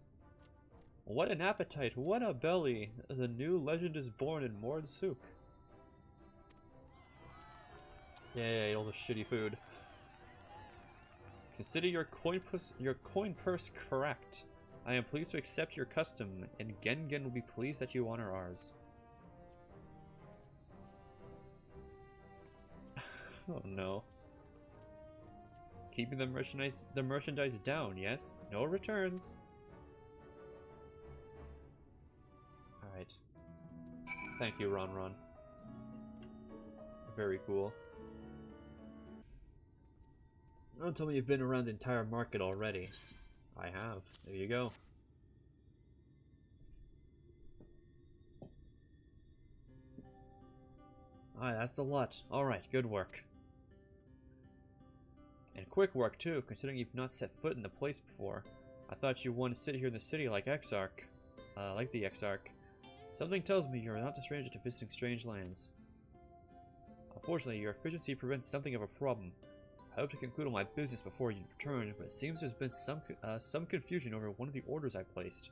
What an appetite, what a belly! The new legend is born in Mordsuk. Yay, all the shitty food. Consider your coin purse correct. I am pleased to accept your custom, and Gengen will be pleased that you honor ours. Oh no. Keeping the merchandise down, yes? No returns. Alright. Thank you, Ron. Very cool. Don't tell me you've been around the entire market already. I have. There you go. Alright, that's the lot. Alright, good work. And quick work too, considering you've not set foot in the place before. I thought you wanted to sit here in the city like Exarch. Like the Exarch. Something tells me you're not a stranger to visiting strange lands. Unfortunately, your efficiency prevents something of a problem. I hope to conclude all my business before you return, but it seems there's been some confusion over one of the orders I placed.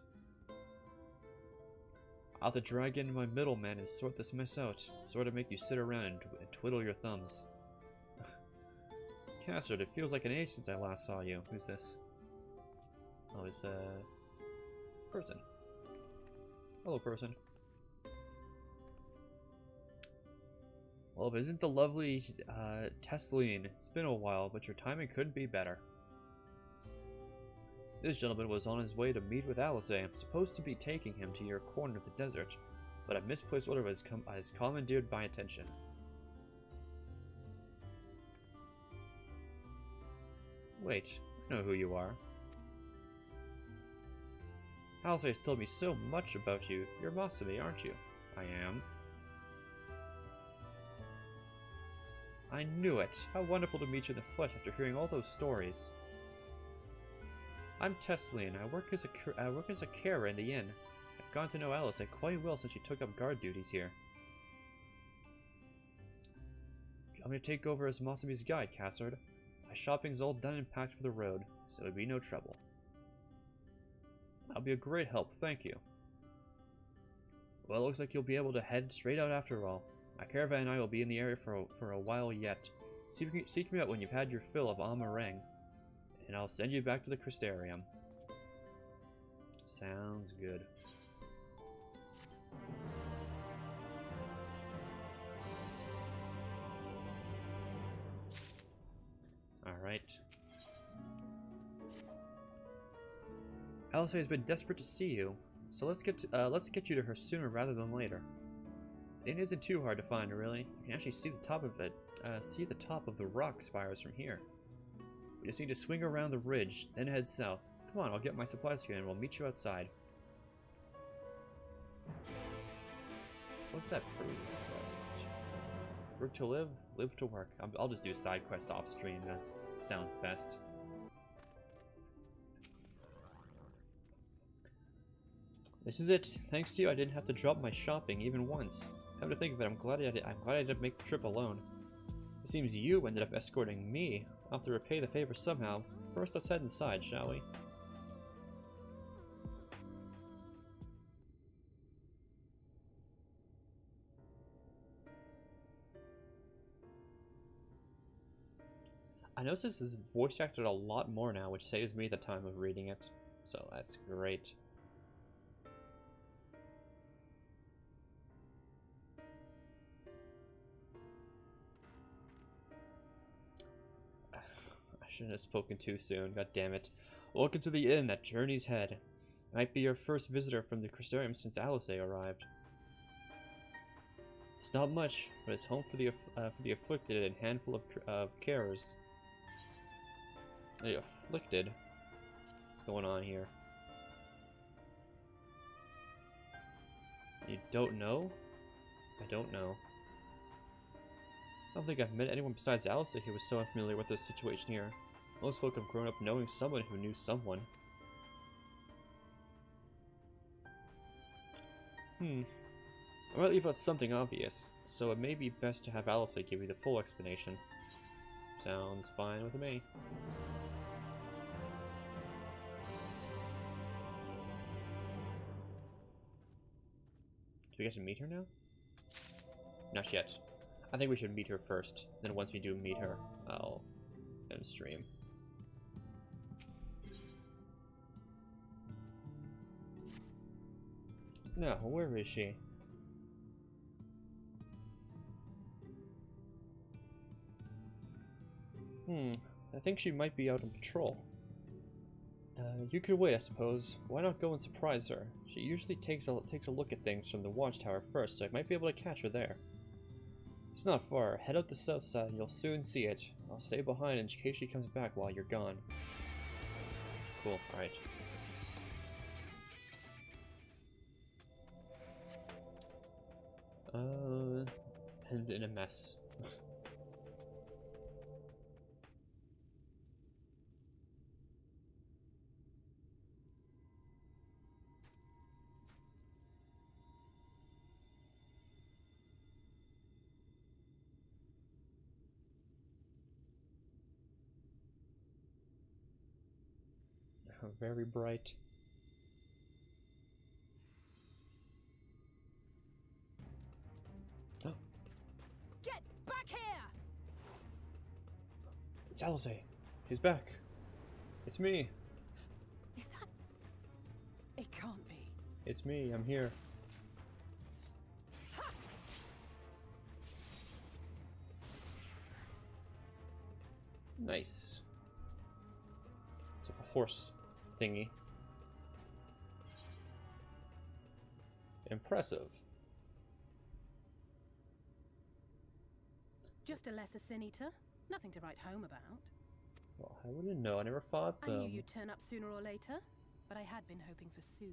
I'll have to drag in my middleman and sort this mess out. Sort of make you sit around and twiddle your thumbs. Castard, it feels like an age since I last saw you. Who's this? Oh, it's a person. Hello, person. Well, isn't the lovely Tesleen? It's been a while, but your timing couldn't be better. This gentleman was on his way to meet with Alice. I'm supposed to be taking him to your corner of the desert, but a misplaced order has commandeered my attention. Wait, I know who you are. Alice has told me so much about you. You're Masumi, aren't you? I am. I knew it. How wonderful to meet you in the flesh after hearing all those stories. I'm Tesleen. I work as a carer in the inn. I've gotten to know Alice quite well since she took up guard duties here. You want me to take over as Masumi's guide, Cassard? My shopping's all done and packed for the road, so it'll be no trouble. That'll be a great help, thank you. Well, it looks like you'll be able to head straight out after all. My caravan and I will be in the area for a while yet. Seek me out when you've had your fill of Amarang, and I'll send you back to the Crystarium. Sounds good. Alright. Alice has been desperate to see you, so let's get you to her sooner rather than later. The inn isn't too hard to find, really. You can actually see the top of it. See the top of the rock spires from here. We just need to swing around the ridge, then head south. Come on, I'll get my supplies here and we'll meet you outside. What's that brew quest? Work to live, live to work. I'll just do side quests off stream. That sounds the best. This is it. Thanks to you, I didn't have to drop my shopping even once. Come to think of it, I'm glad I didn't make the trip alone. It seems you ended up escorting me. I'll have to repay the favor somehow. First, let's head inside, shall we? I notice this is voice acted a lot more now, which saves me the time of reading it. So that's great. Shouldn't have spoken too soon, god damn it. Welcome to the inn at Journey's Head. Might be your first visitor from the Crystarium since Alice arrived. It's not much, but it's home for the afflicted and a handful of carers. The afflicted? What's going on here? You don't know? I don't know. I don't think I've met anyone besides Alice who was so unfamiliar with the situation here. Most folk have grown up knowing someone who knew someone. I might leave out something obvious, so it may be best to have Alice give you the full explanation. Sounds fine with me. Do we get to meet her now? Not yet. I think we should meet her first. Then once we do meet her, I'll end stream. No, where is she? I think she might be out on patrol. You could wait, I suppose. Why not go and surprise her? She usually takes a look at things from the watchtower first, so I might be able to catch her there. It's not far. Head out the south side and you'll soon see it. I'll stay behind in case she comes back while you're gone. Cool, alright. And in a mess. Very bright. Oh. Get back here! It's Alisaie. She's back. It's me. Is that... It can't be. It's me. I'm here. Nice. It's like a horse thingy. Impressive. Just a lesser sin eater. Nothing to write home about. Well, I wouldn't know. I never fought them. I knew you'd turn up sooner or later, but I had been hoping for sooner.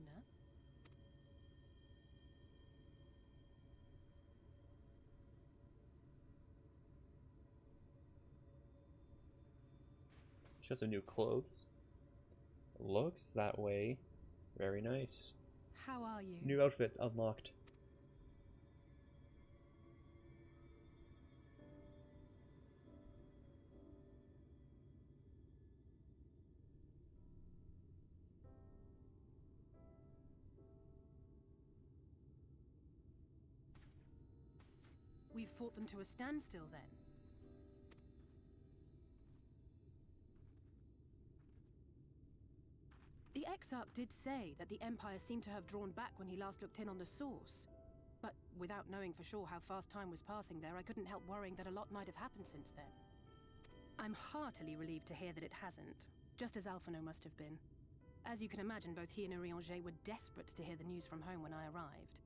She has some new clothes. Looks that way. Very nice. How are you? New outfit unlocked. We've fought them to a standstill then. The Exarch did say that the Empire seemed to have drawn back when he last looked in on the source. But without knowing for sure how fast time was passing there, I couldn't help worrying that a lot might have happened since then. I'm heartily relieved to hear that it hasn't, just as Alphino must have been. As you can imagine, both he and Urianger were desperate to hear the news from home when I arrived.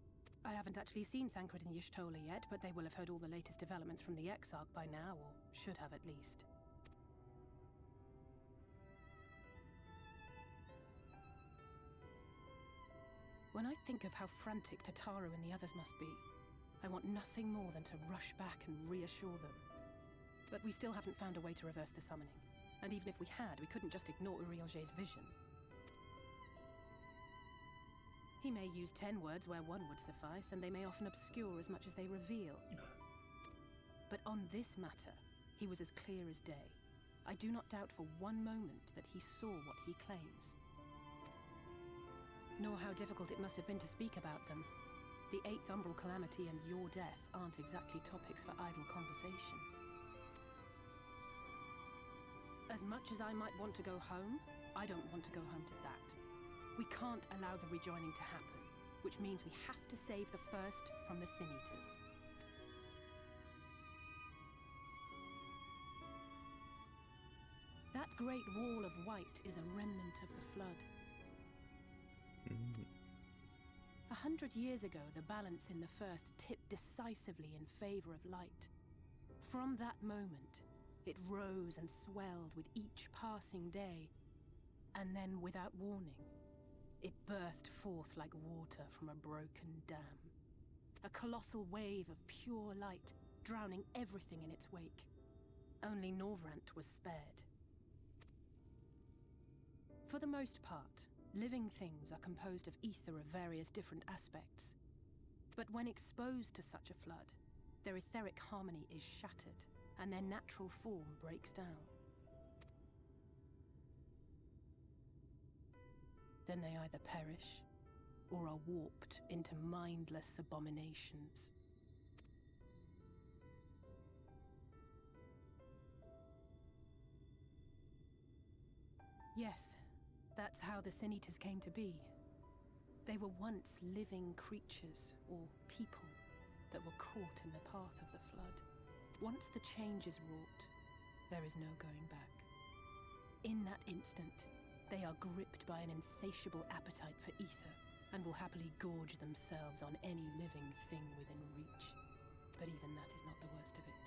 I haven't actually seen Thancred and Y'shtola yet, but they will have heard all the latest developments from the Exarch by now, or should have at least. When I think of how frantic Tataru and the others must be, I want nothing more than to rush back and reassure them. But we still haven't found a way to reverse the summoning. And even if we had, we couldn't just ignore Urianger's vision. He may use 10 words where one would suffice, and they may often obscure as much as they reveal. But on this matter, he was as clear as day. I do not doubt for one moment that he saw what he claims. Nor how difficult it must have been to speak about them. The 8th Umbral Calamity and your death aren't exactly topics for idle conversation. As much as I might want to go home, I don't want to go home to that. We can't allow the rejoining to happen, which means we have to save the first from the Sin Eaters. That great wall of white is a remnant of the flood. 100 years ago, the balance in the first tipped decisively in favor of light. From that moment, it rose and swelled with each passing day, and then, without warning, it burst forth like water from a broken dam. A colossal wave of pure light, drowning everything in its wake. Only Norvrant was spared. For the most part, living things are composed of ether of various different aspects. But when exposed to such a flood, their etheric harmony is shattered, and their natural form breaks down. Then they either perish, or are warped into mindless abominations. Yes, that's how the Sin Eaters came to be. They were once living creatures, or people, that were caught in the path of the flood. Once the change is wrought, there is no going back. In that instant, they are gripped by an insatiable appetite for ether, and will happily gorge themselves on any living thing within reach. But even that is not the worst of it.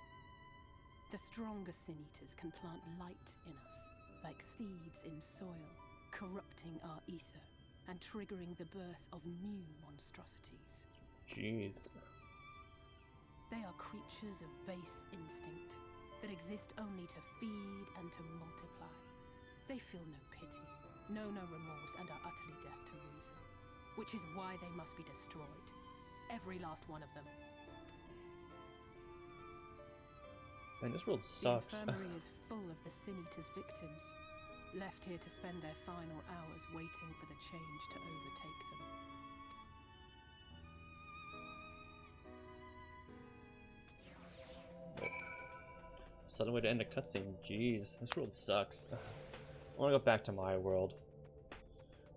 The stronger Sin Eaters can plant light in us, like seeds in soil, corrupting our ether and triggering the birth of new monstrosities. Jeez. They are creatures of base instinct that exist only to feed and to multiply. They feel no pity, know no remorse, and are utterly deaf to reason, which is why they must be destroyed. Every last one of them. Man, this world sucks. The infirmary is full of the Sin Eaters' victims, left here to spend their final hours waiting for the change to overtake them. Sudden way to end a cutscene. Jeez, this world sucks. I want to go back to my world.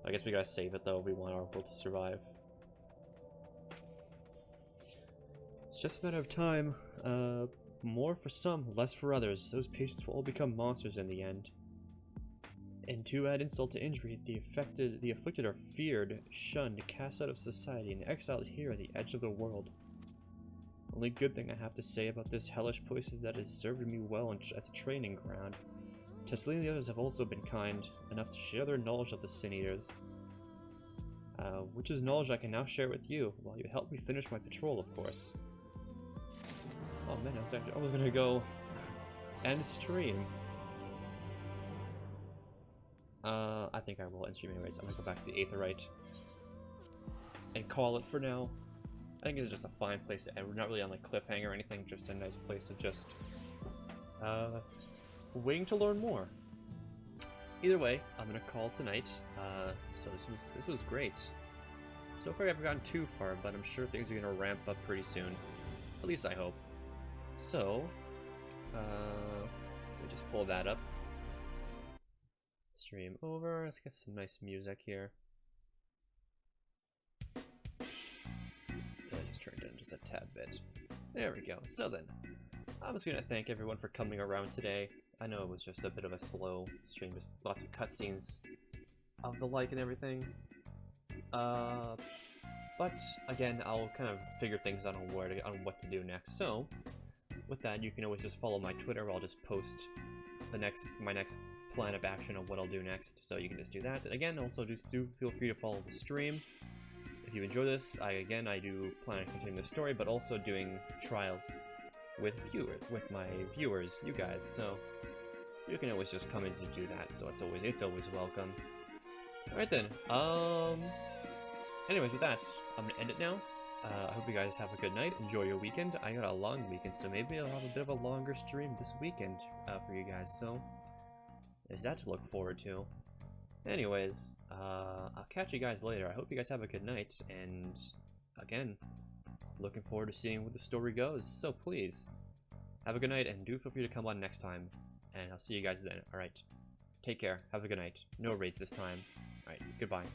I guess we gotta save it though if we want our world to survive. It's just a matter of time. More for some, less for others. Those patients will all become monsters in the end. And to add insult to injury, the afflicted are feared, shunned, cast out of society, and exiled here at the edge of the world. Only good thing I have to say about this hellish place is that it has served me well as a training ground. Tesseline and the others have also been kind enough to share their knowledge of the Sin Eaters. Which is knowledge I can now share with you, while you help me finish my patrol, of course. Oh man, I was gonna go end stream. I think I will end stream anyways. I'm gonna go back to the Aetherite and call it for now. I think it's just a fine place to end. We're not really on like cliffhanger or anything, just a nice place to just waiting to learn more. Either way, I'm gonna call tonight. So this was great. So far I haven't gotten too far, but I'm sure things are gonna ramp up pretty soon. At least I hope. So, let me just pull that up. Stream over. Let's get some nice music here. I just turned it just a tad bit. There we go. So then, I'm just gonna thank everyone for coming around today. I know it was just a bit of a slow stream, just lots of cutscenes of the like and everything. But again, I'll kind of figure things out on what to do next. So, with that, you can always just follow my Twitter, where I'll just post my next plan of action of what I'll do next. So you can just do that. And again, also just do feel free to follow the stream. If you enjoy this, I do plan on continuing the story, but also doing trials with my viewers, you guys. So you can always just come in to do that. So it's always welcome. All right then. Anyways, with that, I'm gonna end it now. I hope you guys have a good night. Enjoy your weekend. I got a long weekend, so maybe I'll have a bit of a longer stream this weekend for you guys. So there's that to look forward to. Anyways, I'll catch you guys later. I hope you guys have a good night, and again, looking forward to seeing where the story goes. So please, have a good night, and do feel free to come on next time, and I'll see you guys then. Alright, take care, have a good night. No raids this time. Alright, goodbye.